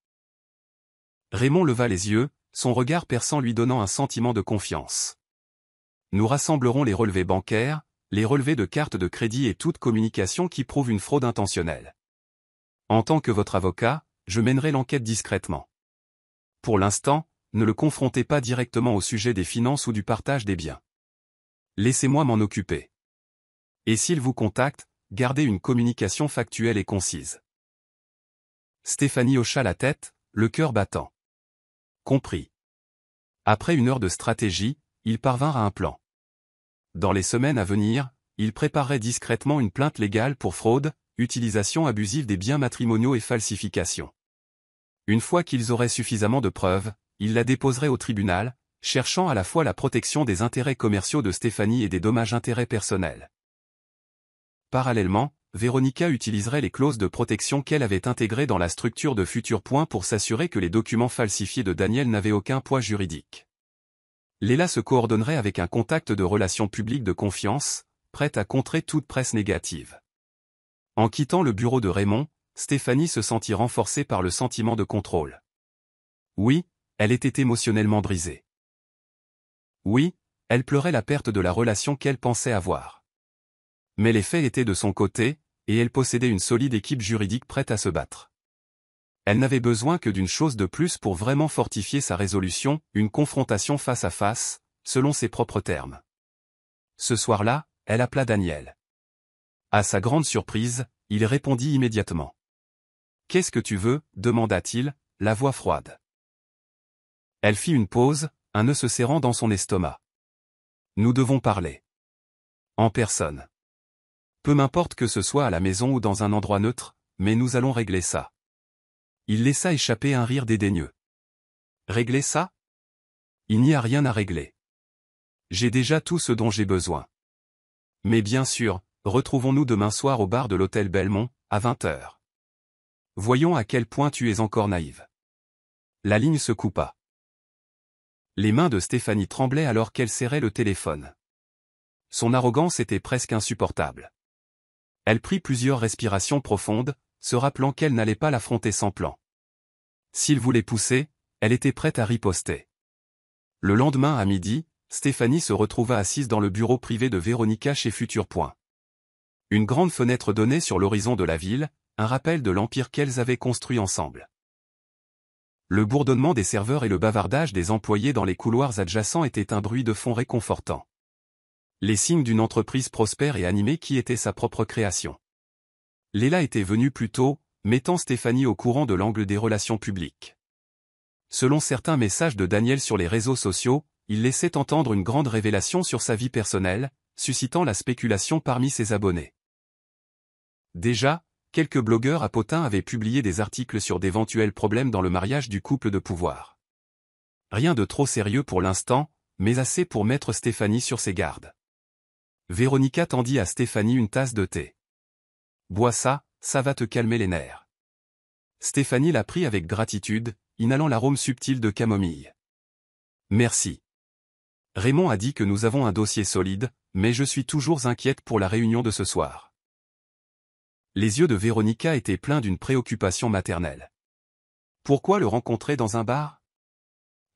Raymond leva les yeux, son regard perçant lui donnant un sentiment de confiance. Nous rassemblerons les relevés bancaires, les relevés de cartes de crédit et toute communication qui prouve une fraude intentionnelle. En tant que votre avocat, je mènerai l'enquête discrètement. Pour l'instant, ne le confrontez pas directement au sujet des finances ou du partage des biens. Laissez-moi m'en occuper. Et s'il vous contacte, gardez une communication factuelle et concise. Stéphanie hocha la tête, le cœur battant. Compris. Après une heure de stratégie, ils parvinrent à un plan. Dans les semaines à venir, ils prépareraient discrètement une plainte légale pour fraude, utilisation abusive des biens matrimoniaux et falsification. Une fois qu'ils auraient suffisamment de preuves, ils la déposeraient au tribunal, cherchant à la fois la protection des intérêts commerciaux de Stéphanie et des dommages-intérêts personnels. Parallèlement, Véronica utiliserait les clauses de protection qu'elle avait intégrées dans la structure de Futur Point pour s'assurer que les documents falsifiés de Daniel n'avaient aucun poids juridique. Léla se coordonnerait avec un contact de relations publiques de confiance, prête à contrer toute presse négative. En quittant le bureau de Raymond, Stéphanie se sentit renforcée par le sentiment de contrôle. Oui, elle était émotionnellement brisée. Oui, elle pleurait la perte de la relation qu'elle pensait avoir. Mais les faits étaient de son côté, et elle possédait une solide équipe juridique prête à se battre. Elle n'avait besoin que d'une chose de plus pour vraiment fortifier sa résolution, une confrontation face à face, selon ses propres termes. Ce soir-là, elle appela Daniel. À sa grande surprise, il répondit immédiatement. « Qu'est-ce que tu veux ?» demanda-t-il, la voix froide. Elle fit une pause, un nœud se serrant dans son estomac. « Nous devons parler. En personne. Peu m'importe que ce soit à la maison ou dans un endroit neutre, mais nous allons régler ça. » Il laissa échapper un rire dédaigneux. « Régler ça ? Il n'y a rien à régler. J'ai déjà tout ce dont j'ai besoin. Mais bien sûr, retrouvons-nous demain soir au bar de l'hôtel Belmont, à 20h. Voyons à quel point tu es encore naïve. » La ligne se coupa. Les mains de Stéphanie tremblaient alors qu'elle serrait le téléphone. Son arrogance était presque insupportable. Elle prit plusieurs respirations profondes, se rappelant qu'elle n'allait pas l'affronter sans plan. S'il voulait pousser, elle était prête à riposter. Le lendemain à midi, Stéphanie se retrouva assise dans le bureau privé de Véronica chez Futur Point. Une grande fenêtre donnait sur l'horizon de la ville, un rappel de l'empire qu'elles avaient construit ensemble. Le bourdonnement des serveurs et le bavardage des employés dans les couloirs adjacents étaient un bruit de fond réconfortant. Les signes d'une entreprise prospère et animée qui était sa propre création. Léla était venue plus tôt, mettant Stéphanie au courant de l'angle des relations publiques. Selon certains messages de Daniel sur les réseaux sociaux, il laissait entendre une grande révélation sur sa vie personnelle, suscitant la spéculation parmi ses abonnés. Déjà, quelques blogueurs à potins avaient publié des articles sur d'éventuels problèmes dans le mariage du couple de pouvoir. Rien de trop sérieux pour l'instant, mais assez pour mettre Stéphanie sur ses gardes. Véronica tendit à Stéphanie une tasse de thé. « Bois ça, ça va te calmer les nerfs. » Stéphanie la prit avec gratitude, inhalant l'arôme subtil de camomille. « Merci. Raymond a dit que nous avons un dossier solide, mais je suis toujours inquiète pour la réunion de ce soir. » Les yeux de Véronica étaient pleins d'une préoccupation maternelle. Pourquoi le rencontrer dans un bar?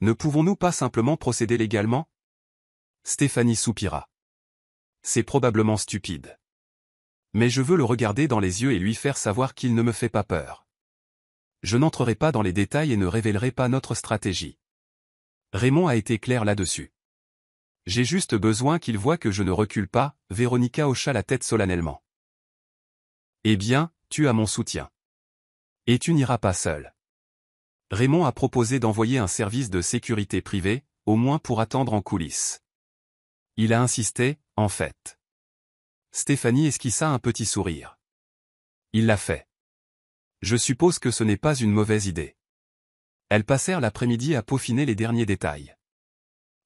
Ne pouvons-nous pas simplement procéder légalement? Stéphanie soupira. C'est probablement stupide. Mais je veux le regarder dans les yeux et lui faire savoir qu'il ne me fait pas peur. Je n'entrerai pas dans les détails et ne révélerai pas notre stratégie. Raymond a été clair là-dessus. J'ai juste besoin qu'il voie que je ne recule pas, Véronica hocha la tête solennellement. Eh bien, tu as mon soutien. Et tu n'iras pas seul. Raymond a proposé d'envoyer un service de sécurité privé, au moins pour attendre en coulisses. Il a insisté, en fait. Stéphanie esquissa un petit sourire. Il l'a fait. Je suppose que ce n'est pas une mauvaise idée. Elles passèrent l'après-midi à peaufiner les derniers détails.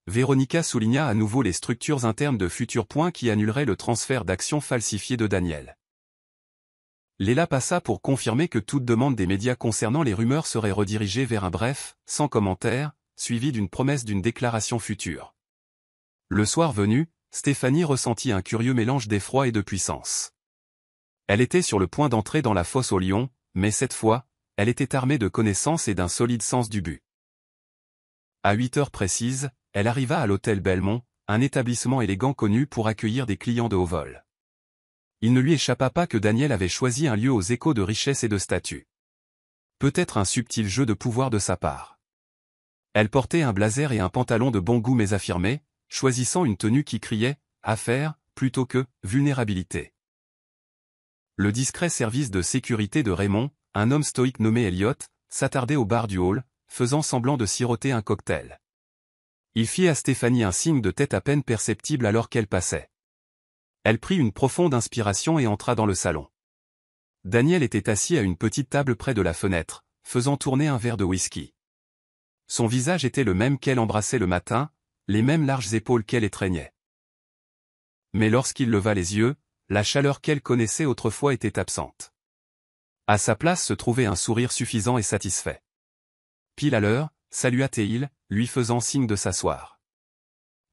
Véronica souligna à nouveau les structures internes de Futur Point qui annuleraient le transfert d'actions falsifiées de Daniel. Léla passa pour confirmer que toute demande des médias concernant les rumeurs serait redirigée vers un bref, sans commentaire, suivi d'une promesse d'une déclaration future. Le soir venu, Stéphanie ressentit un curieux mélange d'effroi et de puissance. Elle était sur le point d'entrer dans la fosse au lion, mais cette fois, elle était armée de connaissances et d'un solide sens du but. À 8 heures précises, elle arriva à l'hôtel Belmont, un établissement élégant connu pour accueillir des clients de haut vol. Il ne lui échappa pas que Daniel avait choisi un lieu aux échos de richesse et de statut. Peut-être un subtil jeu de pouvoir de sa part. Elle portait un blazer et un pantalon de bon goût mais affirmé, choisissant une tenue qui criait « affaire » plutôt que « vulnérabilité ». Le discret service de sécurité de Raymond, un homme stoïque nommé Elliot, s'attardait au bar du hall, faisant semblant de siroter un cocktail. Il fit à Stéphanie un signe de tête à peine perceptible alors qu'elle passait. Elle prit une profonde inspiration et entra dans le salon. Daniel était assis à une petite table près de la fenêtre, faisant tourner un verre de whisky. Son visage était le même qu'elle embrassait le matin, les mêmes larges épaules qu'elle étreignait. Mais lorsqu'il leva les yeux, la chaleur qu'elle connaissait autrefois était absente. À sa place se trouvait un sourire suffisant et satisfait. Pile à l'heure, salua-t-il, lui faisant signe de s'asseoir.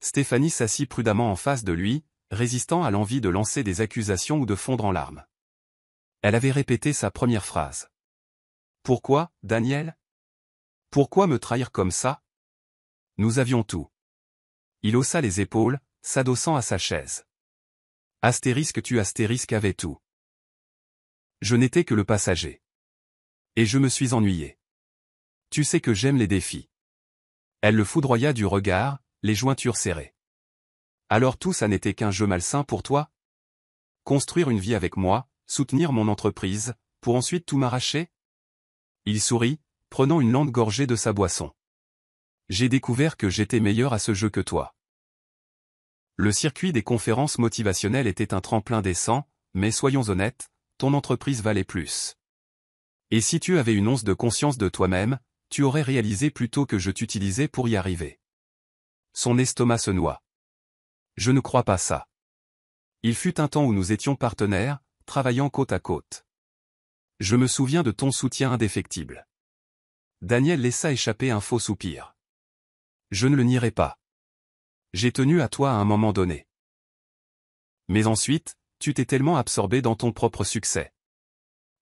Stéphanie s'assit prudemment en face de lui, résistant à l'envie de lancer des accusations ou de fondre en larmes. Elle avait répété sa première phrase. « Pourquoi, Daniel? Pourquoi me trahir comme ça? Nous avions tout. » Il haussa les épaules, s'adossant à sa chaise. « Astérisque tu astérisque avait tout. Je n'étais que le passager. Et je me suis ennuyé. Tu sais que j'aime les défis. » Elle le foudroya du regard, les jointures serrées. « Alors tout ça n'était qu'un jeu malsain pour toi? Construire une vie avec moi, soutenir mon entreprise, pour ensuite tout m'arracher? » Il sourit, prenant une lente gorgée de sa boisson. « J'ai découvert que j'étais meilleur à ce jeu que toi. » Le circuit des conférences motivationnelles était un tremplin décent, mais soyons honnêtes, ton entreprise valait plus. Et si tu avais une once de conscience de toi-même, tu aurais réalisé plutôt que je t'utilisais pour y arriver. Son estomac se noua. Je ne crois pas ça. Il fut un temps où nous étions partenaires, travaillant côte à côte. Je me souviens de ton soutien indéfectible. Daniel laissa échapper un faux soupir. Je ne le nierai pas. J'ai tenu à toi à un moment donné. Mais ensuite, tu t'es tellement absorbé dans ton propre succès.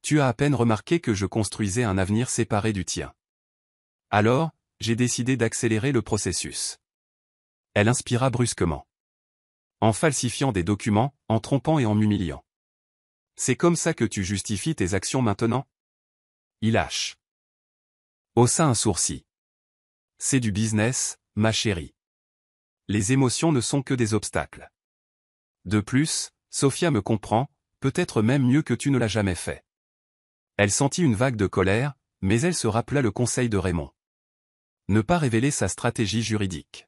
Tu as à peine remarqué que je construisais un avenir séparé du tien. Alors, j'ai décidé d'accélérer le processus. Elle inspira brusquement. En falsifiant des documents, en trompant et en m'humiliant. C'est comme ça que tu justifies tes actions maintenant? Il lâche. Haussa un sourcil. C'est du business, ma chérie. Les émotions ne sont que des obstacles. De plus, Sophia me comprend, peut-être même mieux que tu ne l'as jamais fait. Elle sentit une vague de colère, mais elle se rappela le conseil de Raymond. Ne pas révéler sa stratégie juridique.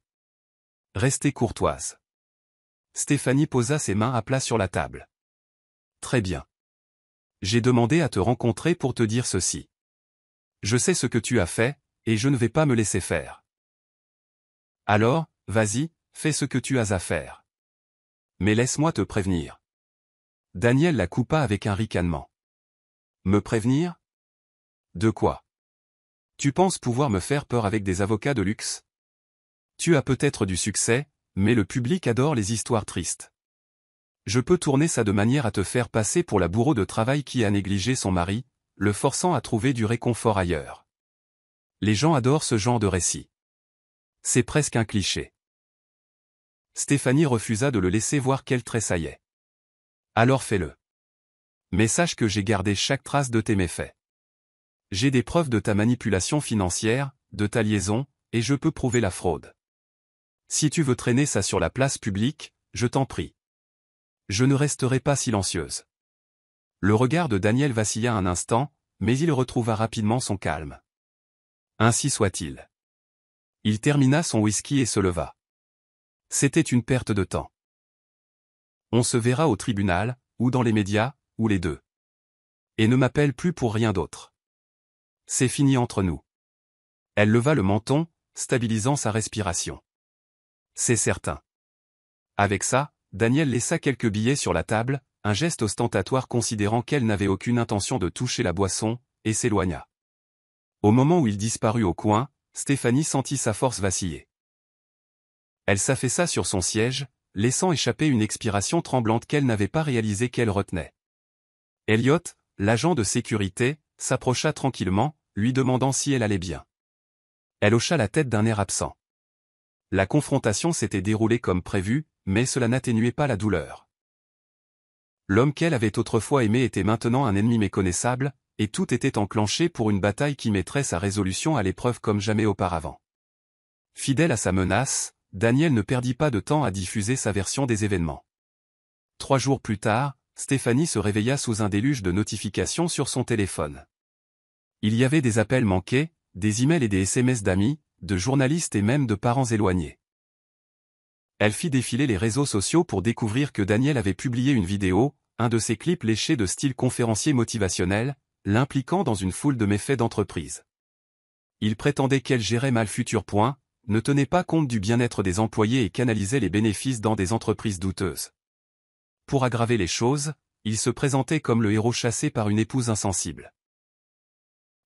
Rester courtoise. Stéphanie posa ses mains à plat sur la table. Très bien. J'ai demandé à te rencontrer pour te dire ceci. Je sais ce que tu as fait, et je ne vais pas me laisser faire. Alors, vas-y, fais ce que tu as à faire. Mais laisse-moi te prévenir. Daniel la coupa avec un ricanement. Me prévenir? De quoi? Tu penses pouvoir me faire peur avec des avocats de luxe? Tu as peut-être du succès, mais le public adore les histoires tristes. Je peux tourner ça de manière à te faire passer pour la bourreau de travail qui a négligé son mari, le forçant à trouver du réconfort ailleurs. Les gens adorent ce genre de récit. C'est presque un cliché. Stéphanie refusa de le laisser voir qu'elle tressaillait. Alors fais-le. Mais sache que j'ai gardé chaque trace de tes méfaits. J'ai des preuves de ta manipulation financière, de ta liaison, et je peux prouver la fraude. Si tu veux traîner ça sur la place publique, je t'en prie. Je ne resterai pas silencieuse. Le regard de Daniel vacilla un instant, mais il retrouva rapidement son calme. Ainsi soit-il. Il termina son whisky et se leva. C'était une perte de temps. On se verra au tribunal, ou dans les médias, ou les deux. Et ne m'appelle plus pour rien d'autre. C'est fini entre nous. Elle leva le menton, stabilisant sa respiration. C'est certain. Avec ça, Daniel laissa quelques billets sur la table, un geste ostentatoire considérant qu'elle n'avait aucune intention de toucher la boisson, et s'éloigna. Au moment où il disparut au coin, Stéphanie sentit sa force vaciller. Elle s'affaissa sur son siège, laissant échapper une expiration tremblante qu'elle n'avait pas réalisé qu'elle retenait. Elliot, l'agent de sécurité, s'approcha tranquillement, lui demandant si elle allait bien. Elle hocha la tête d'un air absent. La confrontation s'était déroulée comme prévu, mais cela n'atténuait pas la douleur. L'homme qu'elle avait autrefois aimé était maintenant un ennemi méconnaissable, et tout était enclenché pour une bataille qui mettrait sa résolution à l'épreuve comme jamais auparavant. Fidèle à sa menace, Daniel ne perdit pas de temps à diffuser sa version des événements. 3 jours plus tard, Stéphanie se réveilla sous un déluge de notifications sur son téléphone. Il y avait des appels manqués, des emails et des SMS d'amis, de journalistes et même de parents éloignés. Elle fit défiler les réseaux sociaux pour découvrir que Daniel avait publié une vidéo, un de ses clips léchés de style conférencier motivationnel, l'impliquant dans une foule de méfaits d'entreprise. Il prétendait qu'elle gérait mal Futur Point, ne tenait pas compte du bien-être des employés et canalisait les bénéfices dans des entreprises douteuses. Pour aggraver les choses, il se présentait comme le héros chassé par une épouse insensible.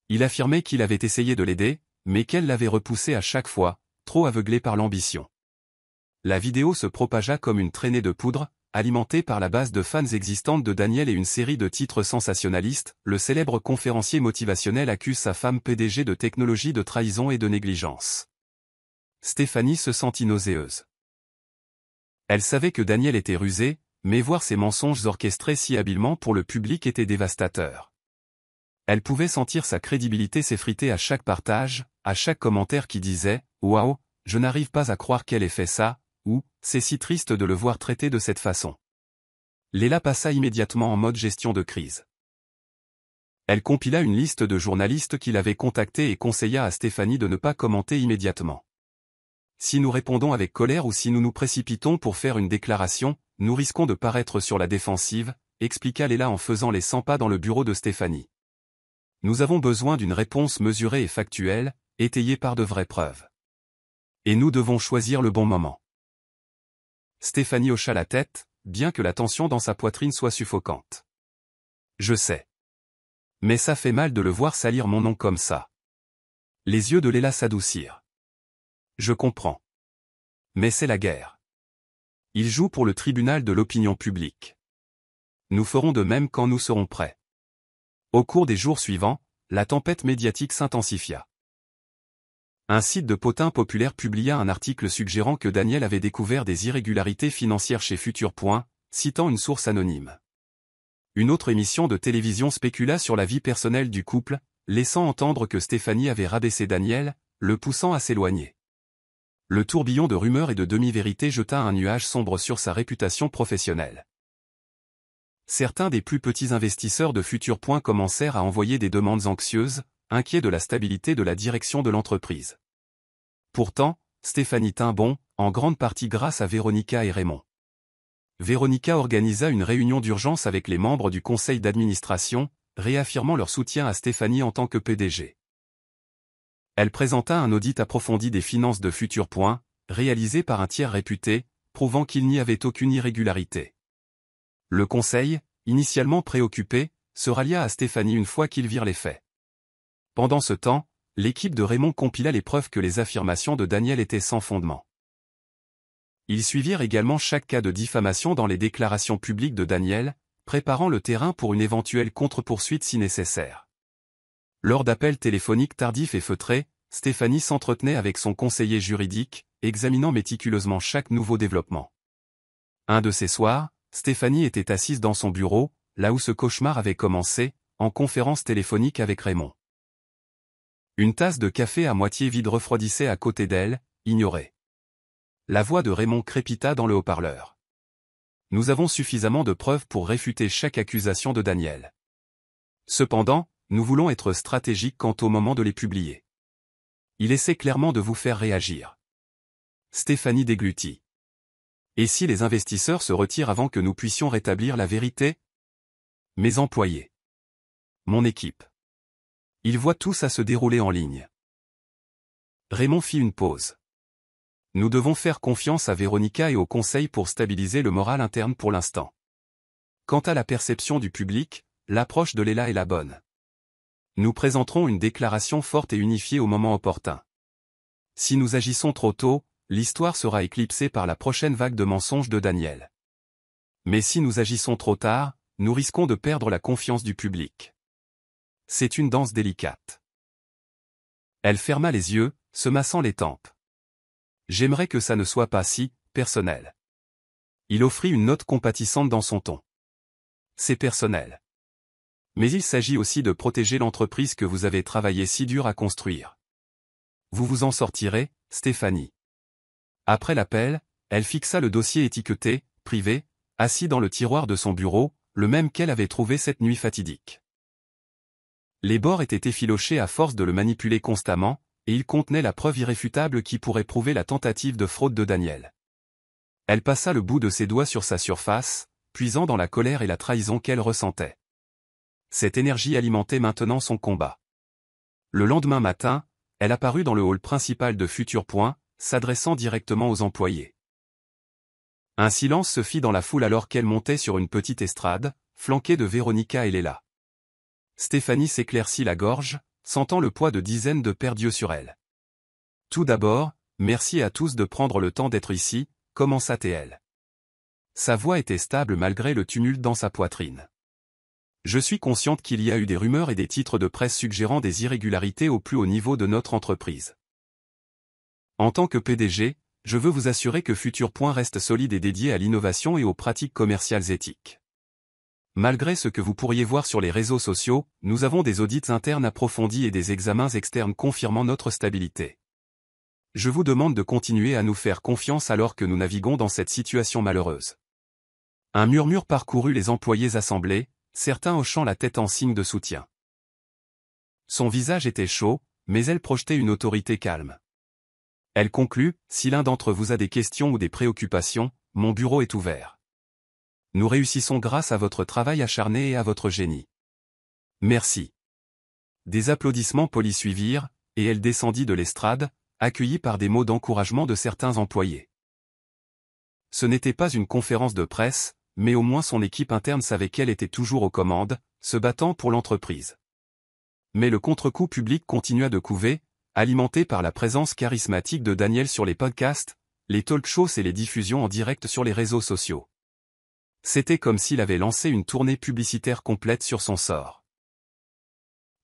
Il affirmait qu'il avait essayé de l'aider, mais qu'elle l'avait repoussé à chaque fois, trop aveuglée par l'ambition. La vidéo se propagea comme une traînée de poudre, alimentée par la base de fans existante de Daniel et une série de titres sensationnalistes. Le célèbre conférencier motivationnel accuse sa femme PDG de technologie de trahison et de négligence. Stéphanie se sentit nauséeuse. Elle savait que Daniel était rusé, mais voir ses mensonges orchestrés si habilement pour le public était dévastateur. Elle pouvait sentir sa crédibilité s'effriter à chaque partage, à chaque commentaire qui disait « Waouh, je n'arrive pas à croire qu'elle ait fait ça », ou « C'est si triste de le voir traité de cette façon ». Léla passa immédiatement en mode gestion de crise. Elle compila une liste de journalistes qui l'avaient contacté et conseilla à Stéphanie de ne pas commenter immédiatement. Si nous répondons avec colère ou si nous nous précipitons pour faire une déclaration, nous risquons de paraître sur la défensive, expliqua Léla en faisant les 100 pas dans le bureau de Stéphanie. Nous avons besoin d'une réponse mesurée et factuelle, étayée par de vraies preuves. Et nous devons choisir le bon moment. Stéphanie hocha la tête, bien que la tension dans sa poitrine soit suffocante. Je sais. Mais ça fait mal de le voir salir mon nom comme ça. Les yeux de Léla s'adoucirent. Je comprends. Mais c'est la guerre. Il joue pour le tribunal de l'opinion publique. Nous ferons de même quand nous serons prêts. Au cours des jours suivants, la tempête médiatique s'intensifia. Un site de potins populaire publia un article suggérant que Daniel avait découvert des irrégularités financières chez Futur Point, citant une source anonyme. Une autre émission de télévision spécula sur la vie personnelle du couple, laissant entendre que Stéphanie avait rabaissé Daniel, le poussant à s'éloigner. Le tourbillon de rumeurs et de demi-vérités jeta un nuage sombre sur sa réputation professionnelle. Certains des plus petits investisseurs de Futur Point commencèrent à envoyer des demandes anxieuses, inquiets de la stabilité de la direction de l'entreprise. Pourtant, Stéphanie tint bon, en grande partie grâce à Véronica et Raymond. Véronica organisa une réunion d'urgence avec les membres du conseil d'administration, réaffirmant leur soutien à Stéphanie en tant que PDG. Elle présenta un audit approfondi des finances de Futur Point, réalisé par un tiers réputé, prouvant qu'il n'y avait aucune irrégularité. Le conseil, initialement préoccupé, se rallia à Stéphanie une fois qu'ils virent les faits. Pendant ce temps, l'équipe de Raymond compila les preuves que les affirmations de Daniel étaient sans fondement. Ils suivirent également chaque cas de diffamation dans les déclarations publiques de Daniel, préparant le terrain pour une éventuelle contre-poursuite si nécessaire. Lors d'appels téléphoniques tardifs et feutrés, Stéphanie s'entretenait avec son conseiller juridique, examinant méticuleusement chaque nouveau développement. Un de ces soirs, Stéphanie était assise dans son bureau, là où ce cauchemar avait commencé, en conférence téléphonique avec Raymond. Une tasse de café à moitié vide refroidissait à côté d'elle, ignorée. La voix de Raymond crépita dans le haut-parleur. Nous avons suffisamment de preuves pour réfuter chaque accusation de Daniel. Cependant, nous voulons être stratégiques quant au moment de les publier. Il essaie clairement de vous faire réagir. Stéphanie déglutit. Et si les investisseurs se retirent avant que nous puissions rétablir la vérité? Mes employés. Mon équipe. Ils voient tout ça se dérouler en ligne. Raymond fit une pause. Nous devons faire confiance à Véronica et au conseil pour stabiliser le moral interne pour l'instant. Quant à la perception du public, l'approche de Léla est la bonne. Nous présenterons une déclaration forte et unifiée au moment opportun. Si nous agissons trop tôt, l'histoire sera éclipsée par la prochaine vague de mensonges de Daniel. Mais si nous agissons trop tard, nous risquons de perdre la confiance du public. C'est une danse délicate. Elle ferma les yeux, se massant les tempes. J'aimerais que ça ne soit pas si personnel. Il offrit une note compatissante dans son ton. C'est personnel. Mais il s'agit aussi de protéger l'entreprise que vous avez travaillé si dur à construire. Vous vous en sortirez, Stéphanie. Après l'appel, elle fixa le dossier étiqueté « privé », assis dans le tiroir de son bureau, le même qu'elle avait trouvé cette nuit fatidique. Les bords étaient effilochés à force de le manipuler constamment, et il contenait la preuve irréfutable qui pourrait prouver la tentative de fraude de Daniel. Elle passa le bout de ses doigts sur sa surface, puisant dans la colère et la trahison qu'elle ressentait. Cette énergie alimentait maintenant son combat. Le lendemain matin, elle apparut dans le hall principal de Futur Point, s'adressant directement aux employés. Un silence se fit dans la foule alors qu'elle montait sur une petite estrade, flanquée de Véronica et Léla. Stéphanie s'éclaircit la gorge, sentant le poids de dizaines de paires d'yeux sur elle. Tout d'abord, merci à tous de prendre le temps d'être ici, commença-t-elle. Sa voix était stable malgré le tumulte dans sa poitrine. Je suis consciente qu'il y a eu des rumeurs et des titres de presse suggérant des irrégularités au plus haut niveau de notre entreprise. En tant que PDG, je veux vous assurer que Futur Point reste solide et dédié à l'innovation et aux pratiques commerciales éthiques. Malgré ce que vous pourriez voir sur les réseaux sociaux, nous avons des audits internes approfondis et des examens externes confirmant notre stabilité. Je vous demande de continuer à nous faire confiance alors que nous naviguons dans cette situation malheureuse. Un murmure parcourut les employés assemblés, certains hochant la tête en signe de soutien. Son visage était chaud, mais elle projetait une autorité calme. Elle conclut, si l'un d'entre vous a des questions ou des préoccupations, mon bureau est ouvert. Nous réussissons grâce à votre travail acharné et à votre génie. Merci. Des applaudissements polis suivirent, et elle descendit de l'estrade, accueillie par des mots d'encouragement de certains employés. Ce n'était pas une conférence de presse, mais au moins son équipe interne savait qu'elle était toujours aux commandes, se battant pour l'entreprise. Mais le contre-coup public continua de couver, alimenté par la présence charismatique de Daniel sur les podcasts, les talk-shows et les diffusions en direct sur les réseaux sociaux. C'était comme s'il avait lancé une tournée publicitaire complète sur son sort.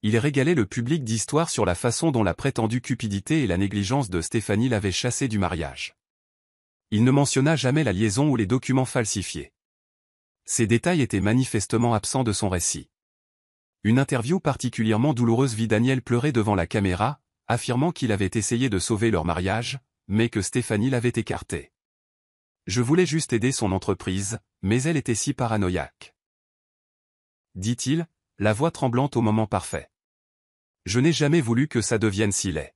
Il régalait le public d'histoires sur la façon dont la prétendue cupidité et la négligence de Stéphanie l'avaient chassé du mariage. Il ne mentionna jamais la liaison ou les documents falsifiés. Ces détails étaient manifestement absents de son récit. Une interview particulièrement douloureuse vit Daniel pleurer devant la caméra, affirmant qu'il avait essayé de sauver leur mariage, mais que Stéphanie l'avait écarté. Je voulais juste aider son entreprise, mais elle était si paranoïaque. Dit-il, la voix tremblante au moment parfait. Je n'ai jamais voulu que ça devienne si laid.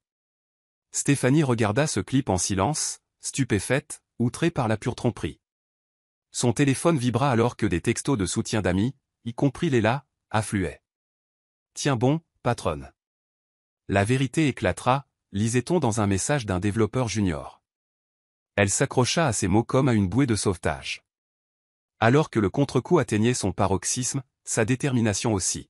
Stéphanie regarda ce clip en silence, stupéfaite, outrée par la pure tromperie. Son téléphone vibra alors que des textos de soutien d'amis, y compris Léla, affluaient. Tiens bon, patronne. La vérité éclatera, lisait-on dans un message d'un développeur junior. Elle s'accrocha à ces mots comme à une bouée de sauvetage. Alors que le contre-coup atteignait son paroxysme, sa détermination aussi.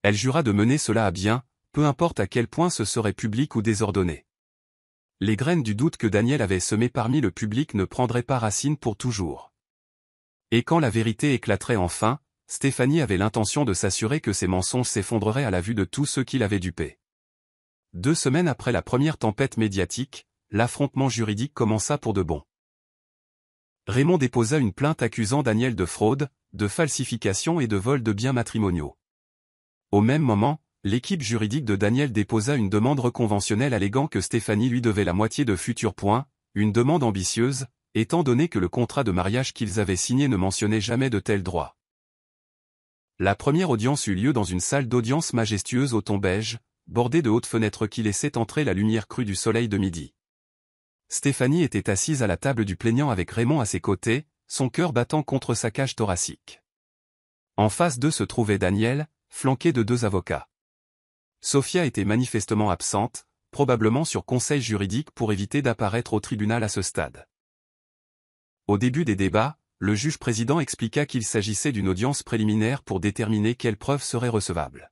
Elle jura de mener cela à bien, peu importe à quel point ce serait public ou désordonné. Les graines du doute que Daniel avait semées parmi le public ne prendraient pas racine pour toujours. Et quand la vérité éclaterait enfin, Stéphanie avait l'intention de s'assurer que ses mensonges s'effondreraient à la vue de tous ceux qui l'avaient dupé. 2 semaines après la première tempête médiatique, l'affrontement juridique commença pour de bon. Raymond déposa une plainte accusant Daniel de fraude, de falsification et de vol de biens matrimoniaux. Au même moment, l'équipe juridique de Daniel déposa une demande reconventionnelle alléguant que Stéphanie lui devait la moitié de Futur Point, une demande ambitieuse, étant donné que le contrat de mariage qu'ils avaient signé ne mentionnait jamais de tels droits. La première audience eut lieu dans une salle d'audience majestueuse au ton beige, bordée de hautes fenêtres qui laissaient entrer la lumière crue du soleil de midi. Stéphanie était assise à la table du plaignant avec Raymond à ses côtés, son cœur battant contre sa cage thoracique. En face d'eux se trouvait Daniel, flanqué de 2 avocats. Sophia était manifestement absente, probablement sur conseil juridique pour éviter d'apparaître au tribunal à ce stade. Au début des débats, le juge président expliqua qu'il s'agissait d'une audience préliminaire pour déterminer quelles preuves seraient recevables.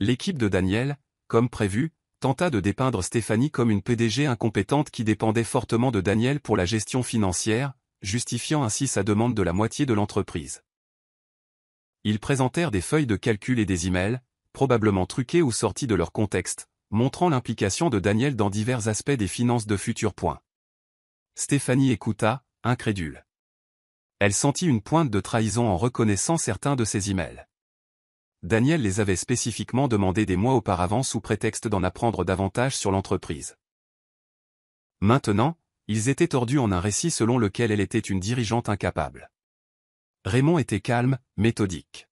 L'équipe de Daniel, comme prévu, tenta de dépeindre Stéphanie comme une PDG incompétente qui dépendait fortement de Daniel pour la gestion financière, justifiant ainsi sa demande de la moitié de l'entreprise. Ils présentèrent des feuilles de calcul et des emails, probablement truqués ou sortis de leur contexte, montrant l'implication de Daniel dans divers aspects des finances de Futur Point. Stéphanie écouta, incrédule. Elle sentit une pointe de trahison en reconnaissant certains de ses emails. Daniel les avait spécifiquement demandés des mois auparavant sous prétexte d'en apprendre davantage sur l'entreprise. Maintenant, ils étaient tordus en un récit selon lequel elle était une dirigeante incapable. Raymond était calme, méthodique.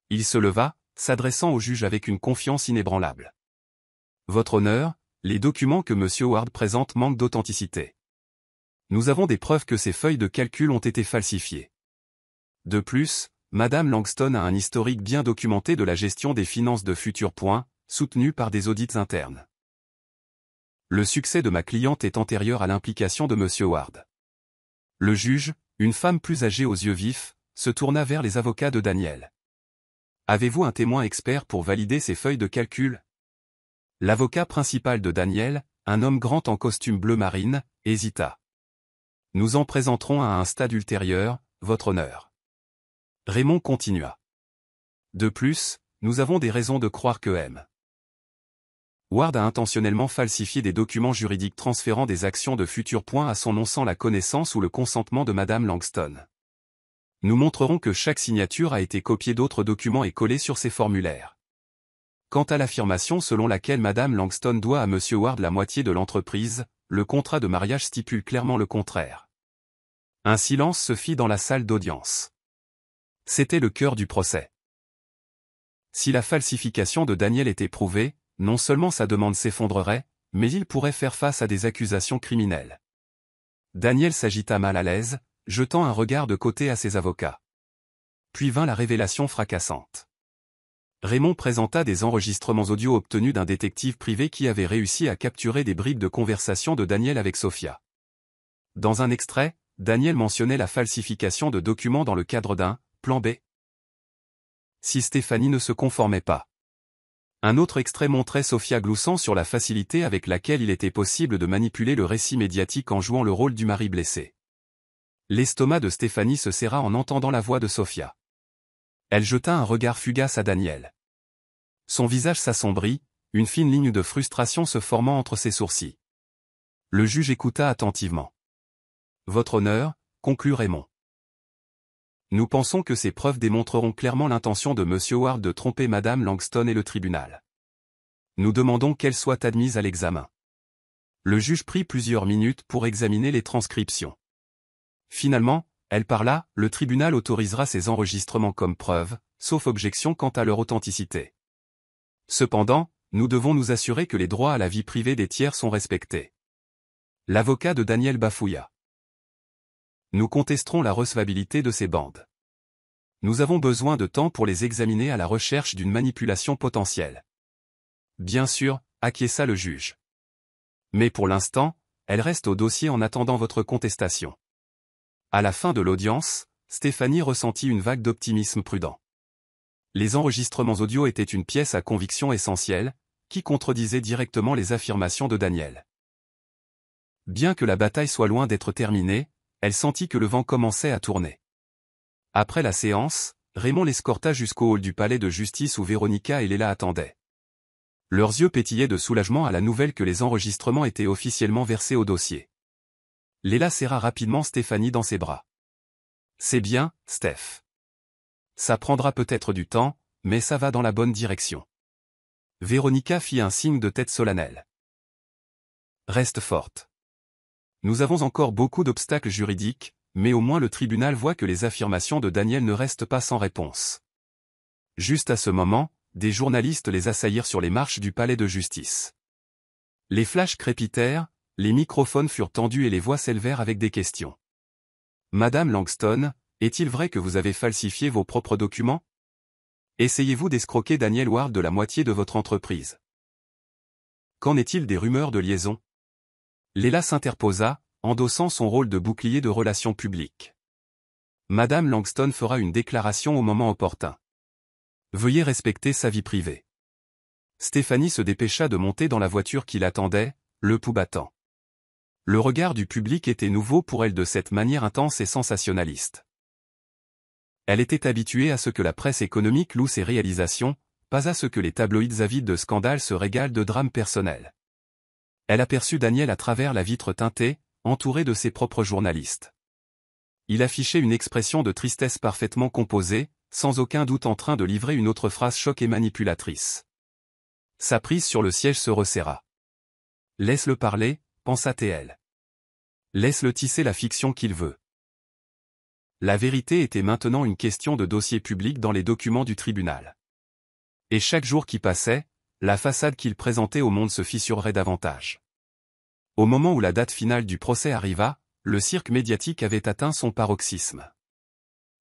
Il se leva, s'adressant au juge avec une confiance inébranlable. « Votre honneur, les documents que M. Ward présente manquent d'authenticité. Nous avons des preuves que ces feuilles de calcul ont été falsifiées. De plus, Madame Langston a un historique bien documenté de la gestion des finances de Futur Point, soutenu par des audits internes. Le succès de ma cliente est antérieur à l'implication de M. Ward. » Le juge, une femme plus âgée aux yeux vifs, se tourna vers les avocats de Daniel. « Avez-vous un témoin expert pour valider ces feuilles de calcul ?» L'avocat principal de Daniel, un homme grand en costume bleu marine, hésita. « Nous en présenterons à un stade ultérieur, votre honneur. » Raymond continua. « De plus, nous avons des raisons de croire que M. Ward a intentionnellement falsifié des documents juridiques transférant des actions de Futur Point à son nom sans la connaissance ou le consentement de Madame Langston. Nous montrerons que chaque signature a été copiée d'autres documents et collée sur ces formulaires. Quant à l'affirmation selon laquelle Madame Langston doit à M. Ward la moitié de l'entreprise, le contrat de mariage stipule clairement le contraire. » Un silence se fit dans la salle d'audience. C'était le cœur du procès. Si la falsification de Daniel était prouvée, non seulement sa demande s'effondrerait, mais il pourrait faire face à des accusations criminelles. Daniel s'agita mal à l'aise, jetant un regard de côté à ses avocats. Puis vint la révélation fracassante. Raymond présenta des enregistrements audio obtenus d'un détective privé qui avait réussi à capturer des bribes de conversation de Daniel avec Sophia. Dans un extrait, Daniel mentionnait la falsification de documents dans le cadre d'un « plan B ». Si Stéphanie ne se conformait pas. Un autre extrait montrait Sophia gloussant sur la facilité avec laquelle il était possible de manipuler le récit médiatique en jouant le rôle du mari blessé. L'estomac de Stéphanie se serra en entendant la voix de Sophia. Elle jeta un regard fugace à Daniel. Son visage s'assombrit, une fine ligne de frustration se formant entre ses sourcils. Le juge écouta attentivement. « Votre honneur, » conclut Raymond. « Nous pensons que ces preuves démontreront clairement l'intention de M. Ward de tromper Madame Langston et le tribunal. Nous demandons qu'elle soit admise à l'examen. » Le juge prit plusieurs minutes pour examiner les transcriptions. Finalement, elle parla, le tribunal autorisera ces enregistrements comme preuve, sauf objection quant à leur authenticité. Cependant, nous devons nous assurer que les droits à la vie privée des tiers sont respectés. L'avocat de Daniel bafouilla. Nous contesterons la recevabilité de ces bandes. Nous avons besoin de temps pour les examiner à la recherche d'une manipulation potentielle. Bien sûr, acquiesça le juge. Mais pour l'instant, elles restent au dossier en attendant votre contestation. À la fin de l'audience, Stéphanie ressentit une vague d'optimisme prudent. Les enregistrements audio étaient une pièce à conviction essentielle, qui contredisait directement les affirmations de Daniel. Bien que la bataille soit loin d'être terminée, elle sentit que le vent commençait à tourner. Après la séance, Raymond l'escorta jusqu'au hall du palais de justice où Véronica et Léla attendaient. Leurs yeux pétillaient de soulagement à la nouvelle que les enregistrements étaient officiellement versés au dossier. Léla serra rapidement Stéphanie dans ses bras. C'est bien, Steph. Ça prendra peut-être du temps, mais ça va dans la bonne direction. Véronica fit un signe de tête solennel. Reste forte. Nous avons encore beaucoup d'obstacles juridiques, mais au moins le tribunal voit que les affirmations de Daniel ne restent pas sans réponse. Juste à ce moment, des journalistes les assaillirent sur les marches du palais de justice. Les flashs crépitèrent, les microphones furent tendus et les voix s'élevèrent avec des questions. Madame Langston, est-il vrai que vous avez falsifié vos propres documents? Essayez-vous d'escroquer Daniel Ward de la moitié de votre entreprise? Qu'en est-il des rumeurs de liaison? Léla s'interposa, endossant son rôle de bouclier de relations publiques. Madame Langston fera une déclaration au moment opportun. Veuillez respecter sa vie privée. Stéphanie se dépêcha de monter dans la voiture qui l'attendait, le pouls battant. Le regard du public était nouveau pour elle de cette manière intense et sensationnaliste. Elle était habituée à ce que la presse économique loue ses réalisations, pas à ce que les tabloïds avides de scandales se régalent de drames personnels. Elle aperçut Daniel à travers la vitre teintée, entouré de ses propres journalistes. Il affichait une expression de tristesse parfaitement composée, sans aucun doute en train de livrer une autre phrase choc et manipulatrice. Sa prise sur le siège se resserra. Laisse-le parler, pensa T.L. Laisse-le tisser la fiction qu'il veut. La vérité était maintenant une question de dossier public dans les documents du tribunal. Et chaque jour qui passait, la façade qu'il présentait au monde se fissurerait davantage. Au moment où la date finale du procès arriva, le cirque médiatique avait atteint son paroxysme.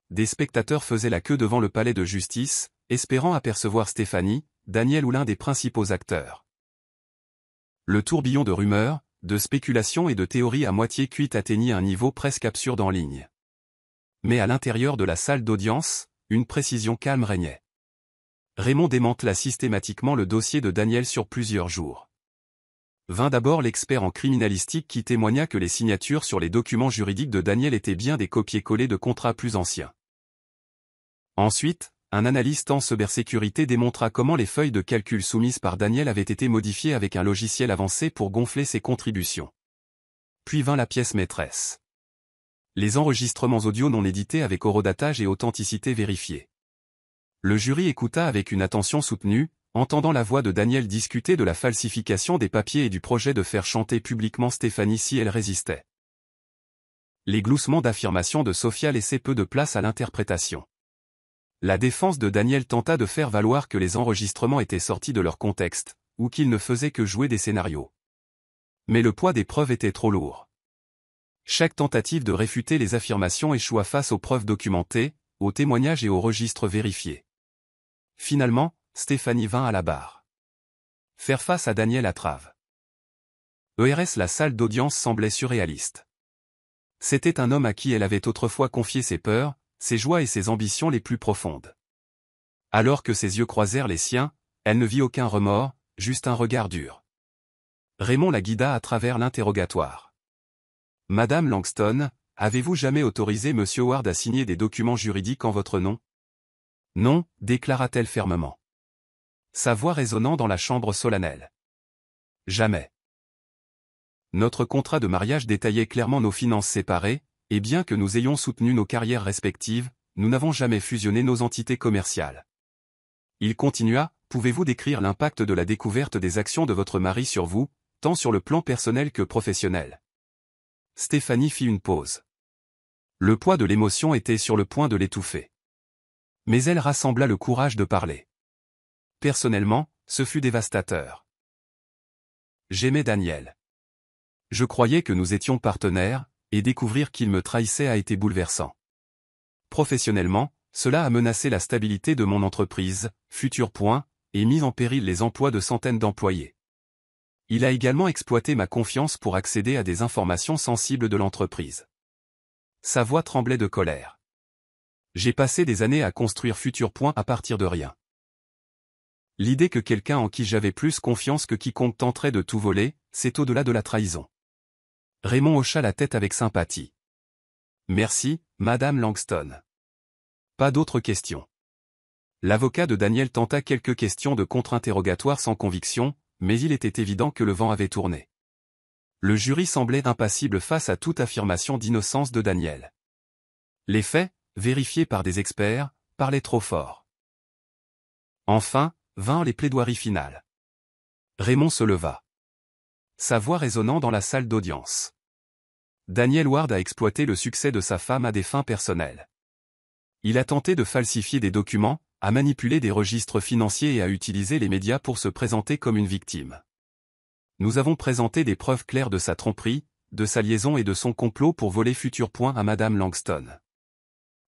Des spectateurs faisaient la queue devant le palais de justice, espérant apercevoir Stéphanie, Daniel ou l'un des principaux acteurs. Le tourbillon de rumeurs, de spéculations et de théories à moitié cuites atteignit un niveau presque absurde en ligne. Mais à l'intérieur de la salle d'audience, une précision calme régnait. Raymond démantela systématiquement le dossier de Daniel sur plusieurs jours. Vint d'abord l'expert en criminalistique qui témoigna que les signatures sur les documents juridiques de Daniel étaient bien des copier-coller de contrats plus anciens. Ensuite, un analyste en cybersécurité démontra comment les feuilles de calcul soumises par Daniel avaient été modifiées avec un logiciel avancé pour gonfler ses contributions. Puis vint la pièce maîtresse. Les enregistrements audio non édités avec horodatage et authenticité vérifiée. Le jury écouta avec une attention soutenue, entendant la voix de Daniel discuter de la falsification des papiers et du projet de faire chanter publiquement Stéphanie si elle résistait. Les gloussements d'affirmation de Sophia laissaient peu de place à l'interprétation. La défense de Daniel tenta de faire valoir que les enregistrements étaient sortis de leur contexte, ou qu'ils ne faisaient que jouer des scénarios. Mais le poids des preuves était trop lourd. Chaque tentative de réfuter les affirmations échoua face aux preuves documentées, aux témoignages et aux registres vérifiés. Finalement, Stéphanie vint à la barre. Faire face à Daniel Atrave. La salle d'audience semblait surréaliste. C'était un homme à qui elle avait autrefois confié ses peurs, ses joies et ses ambitions les plus profondes. Alors que ses yeux croisèrent les siens, elle ne vit aucun remords, juste un regard dur. Raymond la guida à travers l'interrogatoire. Madame Langston, avez-vous jamais autorisé Monsieur Ward à signer des documents juridiques en votre nom? Non, déclara-t-elle fermement. Sa voix résonnant dans la chambre solennelle. Jamais. Notre contrat de mariage détaillait clairement nos finances séparées, et bien que nous ayons soutenu nos carrières respectives, nous n'avons jamais fusionné nos entités commerciales. Il continua, pouvez-vous décrire l'impact de la découverte des actions de votre mari sur vous, tant sur le plan personnel que professionnel? Stéphanie fit une pause. Le poids de l'émotion était sur le point de l'étouffer. Mais elle rassembla le courage de parler. Personnellement, ce fut dévastateur. J'aimais Daniel. Je croyais que nous étions partenaires, et découvrir qu'il me trahissait a été bouleversant. Professionnellement, cela a menacé la stabilité de mon entreprise, Futur Point, et mis en péril les emplois de centaines d'employés. Il a également exploité ma confiance pour accéder à des informations sensibles de l'entreprise. Sa voix tremblait de colère. J'ai passé des années à construire Futur Point à partir de rien. L'idée que quelqu'un en qui j'avais plus confiance que quiconque tenterait de tout voler, c'est au-delà de la trahison. Raymond hocha la tête avec sympathie. Merci, Madame Langston. Pas d'autres questions. L'avocat de Daniel tenta quelques questions de contre-interrogatoire sans conviction, mais il était évident que le vent avait tourné. Le jury semblait impassible face à toute affirmation d'innocence de Daniel. Les faits, vérifiés par des experts, parlaient trop fort. Enfin, vinrent les plaidoiries finales. Raymond se leva. Sa voix résonnant dans la salle d'audience. Daniel Ward a exploité le succès de sa femme à des fins personnelles. Il a tenté de falsifier des documents, à manipuler des registres financiers et à utiliser les médias pour se présenter comme une victime. Nous avons présenté des preuves claires de sa tromperie, de sa liaison et de son complot pour voler Futur Point à Madame Langston.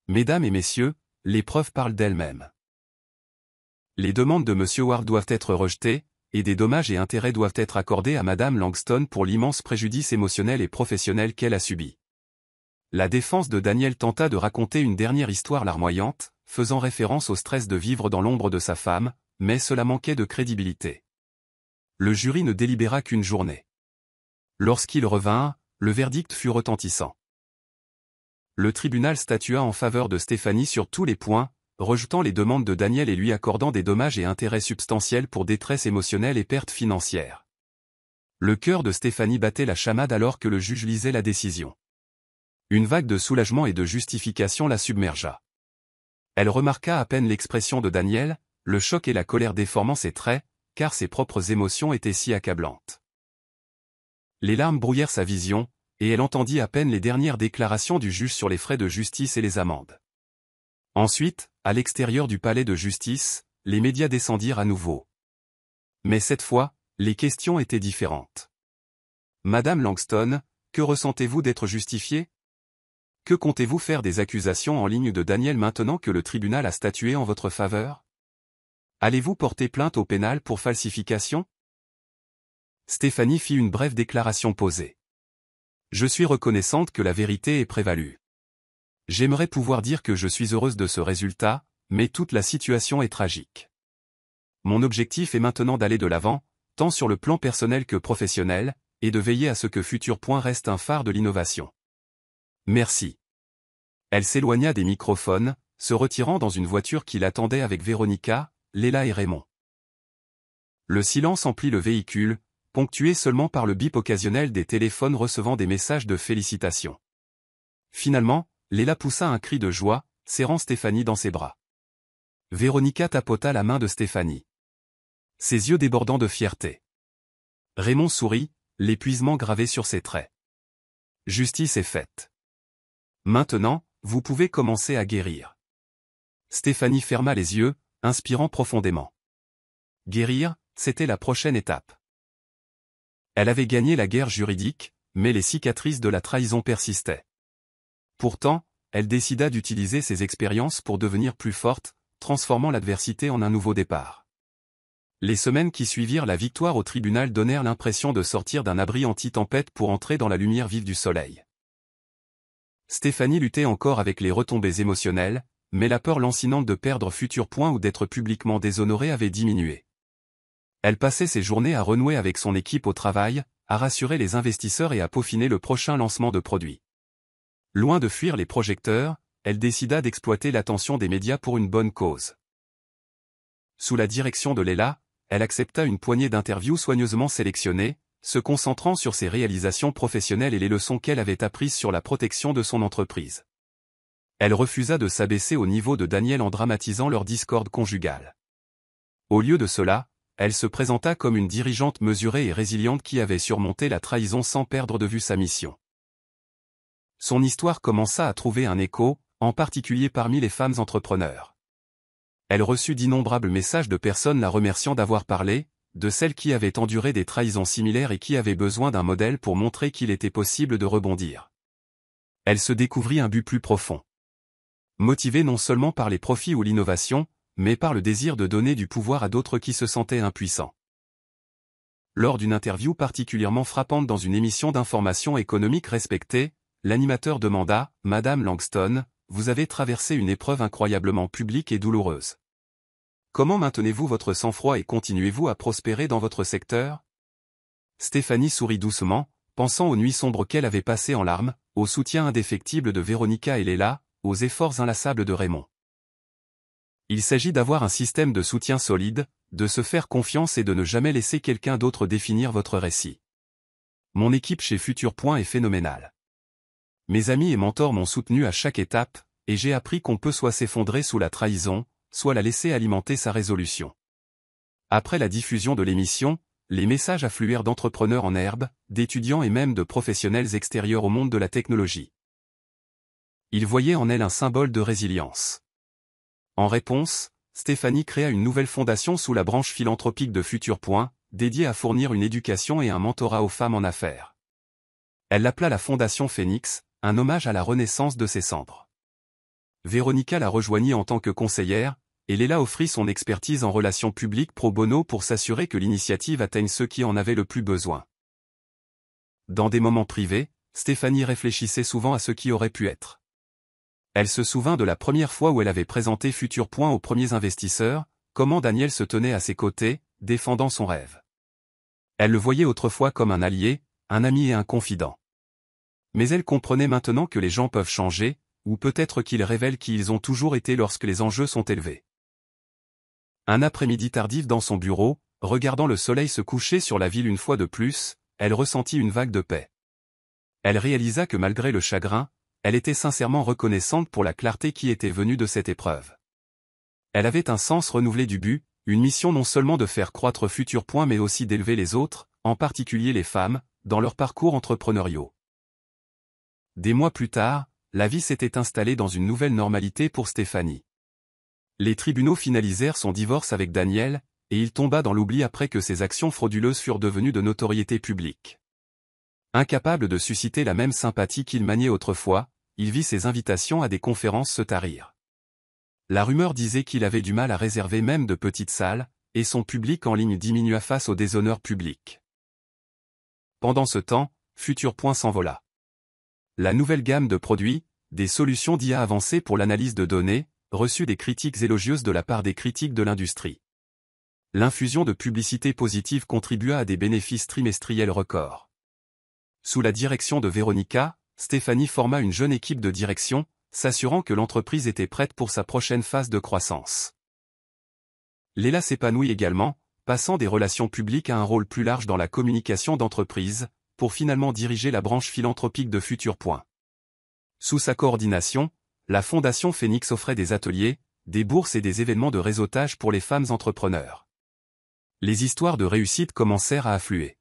Mesdames et messieurs, les preuves parlent d'elles-mêmes. Les demandes de M. Ward doivent être rejetées, et des dommages et intérêts doivent être accordés à Madame Langston pour l'immense préjudice émotionnel et professionnel qu'elle a subi. La défense de Daniel tenta de raconter une dernière histoire larmoyante, faisant référence au stress de vivre dans l'ombre de sa femme, mais cela manquait de crédibilité. Le jury ne délibéra qu'une journée. Lorsqu'il revint, le verdict fut retentissant. Le tribunal statua en faveur de Stéphanie sur tous les points, rejetant les demandes de Daniel et lui accordant des dommages et intérêts substantiels pour détresse émotionnelle et pertes financières. Le cœur de Stéphanie battait la chamade alors que le juge lisait la décision. Une vague de soulagement et de justification la submergea. Elle remarqua à peine l'expression de Daniel, le choc et la colère déformant ses traits, car ses propres émotions étaient si accablantes. Les larmes brouillèrent sa vision, et elle entendit à peine les dernières déclarations du juge sur les frais de justice et les amendes. Ensuite, à l'extérieur du palais de justice, les médias descendirent à nouveau. Mais cette fois, les questions étaient différentes. Madame Langston, que ressentez-vous d'être justifiée? Que comptez-vous faire des accusations en ligne de Daniel maintenant que le tribunal a statué en votre faveur? Allez-vous porter plainte au pénal pour falsification? Stéphanie fit une brève déclaration posée. Je suis reconnaissante que la vérité ait prévalu. J'aimerais pouvoir dire que je suis heureuse de ce résultat, mais toute la situation est tragique. Mon objectif est maintenant d'aller de l'avant, tant sur le plan personnel que professionnel, et de veiller à ce que Futur Point reste un phare de l'innovation. Merci. Elle s'éloigna des microphones, se retirant dans une voiture qui l'attendait avec Véronica, Léla et Raymond. Le silence emplit le véhicule, ponctué seulement par le bip occasionnel des téléphones recevant des messages de félicitations. Finalement, Léla poussa un cri de joie, serrant Stéphanie dans ses bras. Véronica tapota la main de Stéphanie. Ses yeux débordant de fierté. Raymond sourit, l'épuisement gravé sur ses traits. Justice est faite. Maintenant, vous pouvez commencer à guérir. Stéphanie ferma les yeux, inspirant profondément. Guérir, c'était la prochaine étape. Elle avait gagné la guerre juridique, mais les cicatrices de la trahison persistaient. Pourtant, elle décida d'utiliser ses expériences pour devenir plus forte, transformant l'adversité en un nouveau départ. Les semaines qui suivirent la victoire au tribunal donnèrent l'impression de sortir d'un abri anti-tempête pour entrer dans la lumière vive du soleil. Stéphanie luttait encore avec les retombées émotionnelles, mais la peur lancinante de perdre Futur Point ou d'être publiquement déshonorée avait diminué. Elle passait ses journées à renouer avec son équipe au travail, à rassurer les investisseurs et à peaufiner le prochain lancement de produits. Loin de fuir les projecteurs, elle décida d'exploiter l'attention des médias pour une bonne cause. Sous la direction de Léla, elle accepta une poignée d'interviews soigneusement sélectionnées, se concentrant sur ses réalisations professionnelles et les leçons qu'elle avait apprises sur la protection de son entreprise. Elle refusa de s'abaisser au niveau de Daniel en dramatisant leur discorde conjugale. Au lieu de cela, elle se présenta comme une dirigeante mesurée et résiliente qui avait surmonté la trahison sans perdre de vue sa mission. Son histoire commença à trouver un écho, en particulier parmi les femmes entrepreneurs. Elle reçut d'innombrables messages de personnes la remerciant d'avoir parlé, de celles qui avaient enduré des trahisons similaires et qui avaient besoin d'un modèle pour montrer qu'il était possible de rebondir. Elle se découvrit un but plus profond. Motivée non seulement par les profits ou l'innovation, mais par le désir de donner du pouvoir à d'autres qui se sentaient impuissants. Lors d'une interview particulièrement frappante dans une émission d'information économique respectée, l'animateur demanda « Madame Langston, vous avez traversé une épreuve incroyablement publique et douloureuse. Comment maintenez-vous votre sang-froid et continuez-vous à prospérer dans votre secteur ?» Stéphanie sourit doucement, pensant aux nuits sombres qu'elle avait passées en larmes, au soutien indéfectible de Véronica et Léla, aux efforts inlassables de Raymond. Il s'agit d'avoir un système de soutien solide, de se faire confiance et de ne jamais laisser quelqu'un d'autre définir votre récit. Mon équipe chez Futur Point est phénoménale. Mes amis et mentors m'ont soutenu à chaque étape, et j'ai appris qu'on peut soit s'effondrer sous la trahison, soit la laisser alimenter sa résolution. Après la diffusion de l'émission, les messages affluèrent d'entrepreneurs en herbe, d'étudiants et même de professionnels extérieurs au monde de la technologie. Ils voyaient en elle un symbole de résilience. En réponse, Stéphanie créa une nouvelle fondation sous la branche philanthropique de Futur Point, dédiée à fournir une éducation et un mentorat aux femmes en affaires. Elle l'appela la Fondation Phoenix, un hommage à la renaissance de ses cendres. Véronica la rejoignit en tant que conseillère, et Léla offrit son expertise en relations publiques pro bono pour s'assurer que l'initiative atteigne ceux qui en avaient le plus besoin. Dans des moments privés, Stéphanie réfléchissait souvent à ce qui aurait pu être. Elle se souvint de la première fois où elle avait présenté Futur Point aux premiers investisseurs, comment Daniel se tenait à ses côtés, défendant son rêve. Elle le voyait autrefois comme un allié, un ami et un confident. Mais elle comprenait maintenant que les gens peuvent changer, ou peut-être qu'ils révèlent qui ils ont toujours été lorsque les enjeux sont élevés. Un après-midi tardif dans son bureau, regardant le soleil se coucher sur la ville une fois de plus, elle ressentit une vague de paix. Elle réalisa que malgré le chagrin, elle était sincèrement reconnaissante pour la clarté qui était venue de cette épreuve. Elle avait un sens renouvelé du but, une mission non seulement de faire croître Futur Point mais aussi d'élever les autres, en particulier les femmes, dans leurs parcours entrepreneuriaux. Des mois plus tard, la vie s'était installée dans une nouvelle normalité pour Stéphanie. Les tribunaux finalisèrent son divorce avec Daniel, et il tomba dans l'oubli après que ses actions frauduleuses furent devenues de notoriété publique. Incapable de susciter la même sympathie qu'il maniait autrefois, il vit ses invitations à des conférences se tarir. La rumeur disait qu'il avait du mal à réserver même de petites salles, et son public en ligne diminua face au déshonneur public. Pendant ce temps, Futur Point s'envola. La nouvelle gamme de produits, des solutions d'IA avancées pour l'analyse de données, reçut des critiques élogieuses de la part des critiques de l'industrie. L'infusion de publicité positive contribua à des bénéfices trimestriels records. Sous la direction de Véronica, Stéphanie forma une jeune équipe de direction, s'assurant que l'entreprise était prête pour sa prochaine phase de croissance. Léla s'épanouit également, passant des relations publiques à un rôle plus large dans la communication d'entreprise, pour finalement diriger la branche philanthropique de Futur Point. Sous sa coordination, la Fondation Phoenix offrait des ateliers, des bourses et des événements de réseautage pour les femmes entrepreneurs. Les histoires de réussite commencèrent à affluer.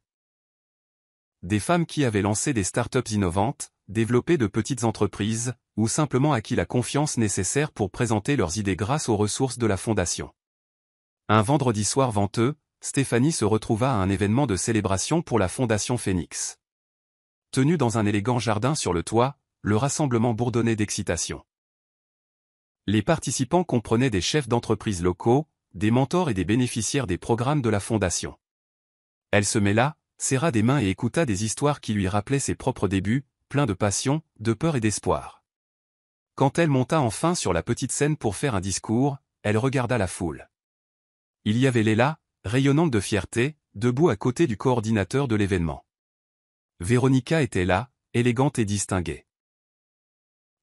Des femmes qui avaient lancé des startups innovantes, développé de petites entreprises, ou simplement acquis la confiance nécessaire pour présenter leurs idées grâce aux ressources de la Fondation. Un vendredi soir venteux, Stéphanie se retrouva à un événement de célébration pour la Fondation Phoenix. Tenu dans un élégant jardin sur le toit, le rassemblement bourdonnait d'excitation. Les participants comprenaient des chefs d'entreprise locaux, des mentors et des bénéficiaires des programmes de la Fondation. Elle se mêla, serra des mains et écouta des histoires qui lui rappelaient ses propres débuts, pleins de passion, de peur et d'espoir. Quand elle monta enfin sur la petite scène pour faire un discours, elle regarda la foule. Il y avait Léla, rayonnante de fierté, debout à côté du coordinateur de l'événement. Véronica était là, élégante et distinguée.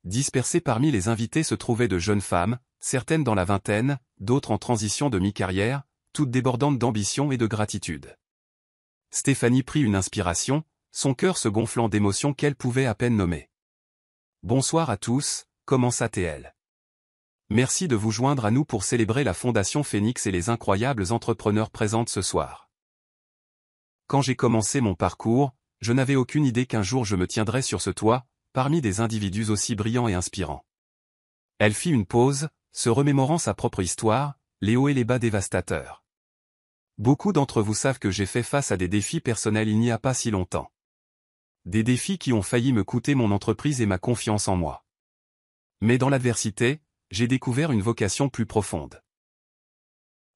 Dispersées parmi les invités se trouvaient de jeunes femmes, certaines dans la vingtaine, d'autres en transition de mi-carrière, toutes débordantes d'ambition et de gratitude. Stéphanie prit une inspiration, son cœur se gonflant d'émotions qu'elle pouvait à peine nommer. « Bonsoir à tous », commença-t-elle. Merci de vous joindre à nous pour célébrer la Fondation Phoenix et les incroyables entrepreneurs présentes ce soir. Quand j'ai commencé mon parcours, je n'avais aucune idée qu'un jour je me tiendrais sur ce toit, parmi des individus aussi brillants et inspirants. Elle fit une pause, se remémorant sa propre histoire, les hauts et les bas dévastateurs. Beaucoup d'entre vous savent que j'ai fait face à des défis personnels il n'y a pas si longtemps. Des défis qui ont failli me coûter mon entreprise et ma confiance en moi. Mais dans l'adversité, j'ai découvert une vocation plus profonde.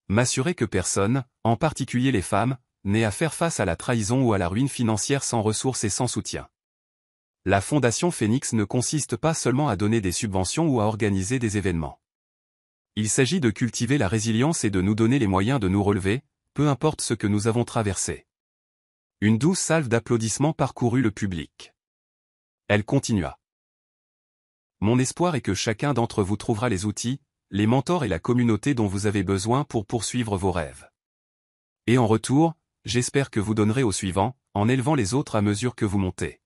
M'assurer que personne, en particulier les femmes, n'ait à faire face à la trahison ou à la ruine financière sans ressources et sans soutien. La Fondation Phoenix ne consiste pas seulement à donner des subventions ou à organiser des événements. Il s'agit de cultiver la résilience et de nous donner les moyens de nous relever, peu importe ce que nous avons traversé. Une douce salve d'applaudissements parcourut le public. Elle continua. Mon espoir est que chacun d'entre vous trouvera les outils, les mentors et la communauté dont vous avez besoin pour poursuivre vos rêves. Et en retour, j'espère que vous donnerez au suivant, en élevant les autres à mesure que vous montez.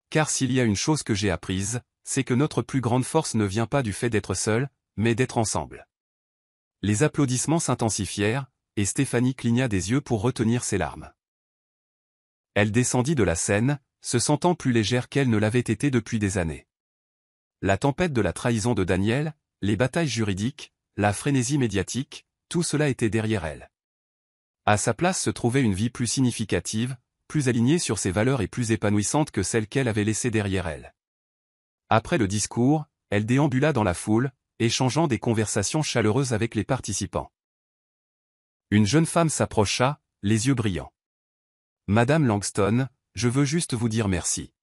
Car s'il y a une chose que j'ai apprise, c'est que notre plus grande force ne vient pas du fait d'être seul, mais d'être ensemble. Les applaudissements s'intensifièrent, et Stéphanie cligna des yeux pour retenir ses larmes. Elle descendit de la scène, se sentant plus légère qu'elle ne l'avait été depuis des années. La tempête de la trahison de Daniel, les batailles juridiques, la frénésie médiatique, tout cela était derrière elle. À sa place se trouvait une vie plus significative, plus alignée sur ses valeurs et plus épanouissante que celle qu'elle avait laissée derrière elle. Après le discours, elle déambula dans la foule, échangeant des conversations chaleureuses avec les participants. Une jeune femme s'approcha, les yeux brillants. « Madame Langston, je veux juste vous dire merci.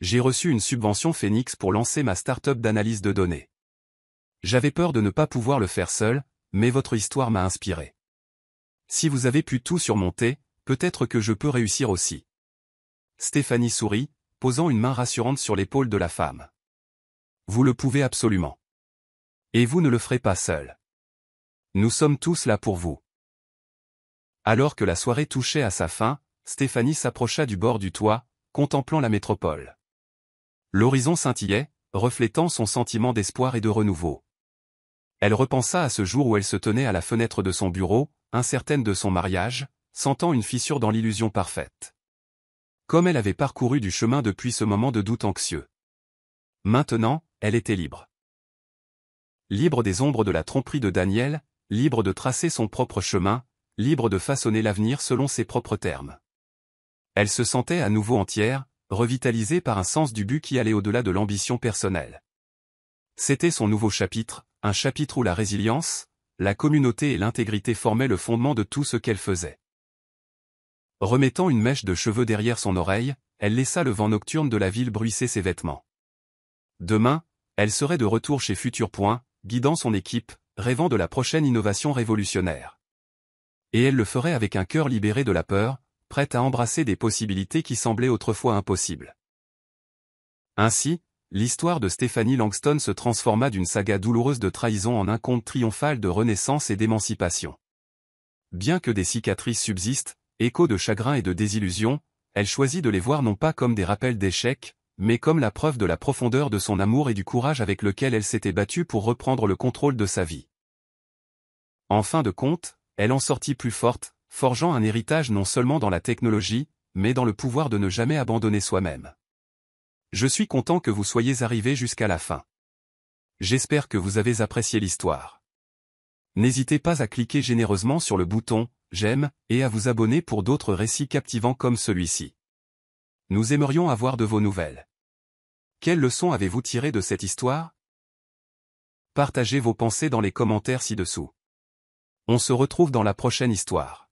J'ai reçu une subvention Phoenix pour lancer ma start-up d'analyse de données. J'avais peur de ne pas pouvoir le faire seul, mais votre histoire m'a inspiré. Si vous avez pu tout surmonter, peut-être que je peux réussir aussi. » Stéphanie sourit, posant une main rassurante sur l'épaule de la femme. « Vous le pouvez absolument. Et vous ne le ferez pas seul. Nous sommes tous là pour vous. » Alors que la soirée touchait à sa fin, Stéphanie s'approcha du bord du toit, contemplant la métropole. L'horizon scintillait, reflétant son sentiment d'espoir et de renouveau. Elle repensa à ce jour où elle se tenait à la fenêtre de son bureau, incertaine de son mariage, sentant une fissure dans l'illusion parfaite. Comme elle avait parcouru du chemin depuis ce moment de doute anxieux. Maintenant, elle était libre. Libre des ombres de la tromperie de Daniel, libre de tracer son propre chemin, libre de façonner l'avenir selon ses propres termes. Elle se sentait à nouveau entière, revitalisée par un sens du but qui allait au-delà de l'ambition personnelle. C'était son nouveau chapitre, un chapitre où la résilience, la communauté et l'intégrité formaient le fondement de tout ce qu'elle faisait. Remettant une mèche de cheveux derrière son oreille, elle laissa le vent nocturne de la ville bruisser ses vêtements. Demain, elle serait de retour chez Futur Point, guidant son équipe, rêvant de la prochaine innovation révolutionnaire. Et elle le ferait avec un cœur libéré de la peur, prête à embrasser des possibilités qui semblaient autrefois impossibles. Ainsi, l'histoire de Stéphanie Langston se transforma d'une saga douloureuse de trahison en un conte triomphal de renaissance et d'émancipation. Bien que des cicatrices subsistent, échos de chagrin et de désillusion, elle choisit de les voir non pas comme des rappels d'échecs, mais comme la preuve de la profondeur de son amour et du courage avec lequel elle s'était battue pour reprendre le contrôle de sa vie. En fin de compte, elle en sortit plus forte, forgeant un héritage non seulement dans la technologie, mais dans le pouvoir de ne jamais abandonner soi-même. Je suis content que vous soyez arrivés jusqu'à la fin. J'espère que vous avez apprécié l'histoire. N'hésitez pas à cliquer généreusement sur le bouton « J'aime » et à vous abonner pour d'autres récits captivants comme celui-ci. Nous aimerions avoir de vos nouvelles. Quelles leçons avez-vous tirées de cette histoire? Partagez vos pensées dans les commentaires ci-dessous. On se retrouve dans la prochaine histoire.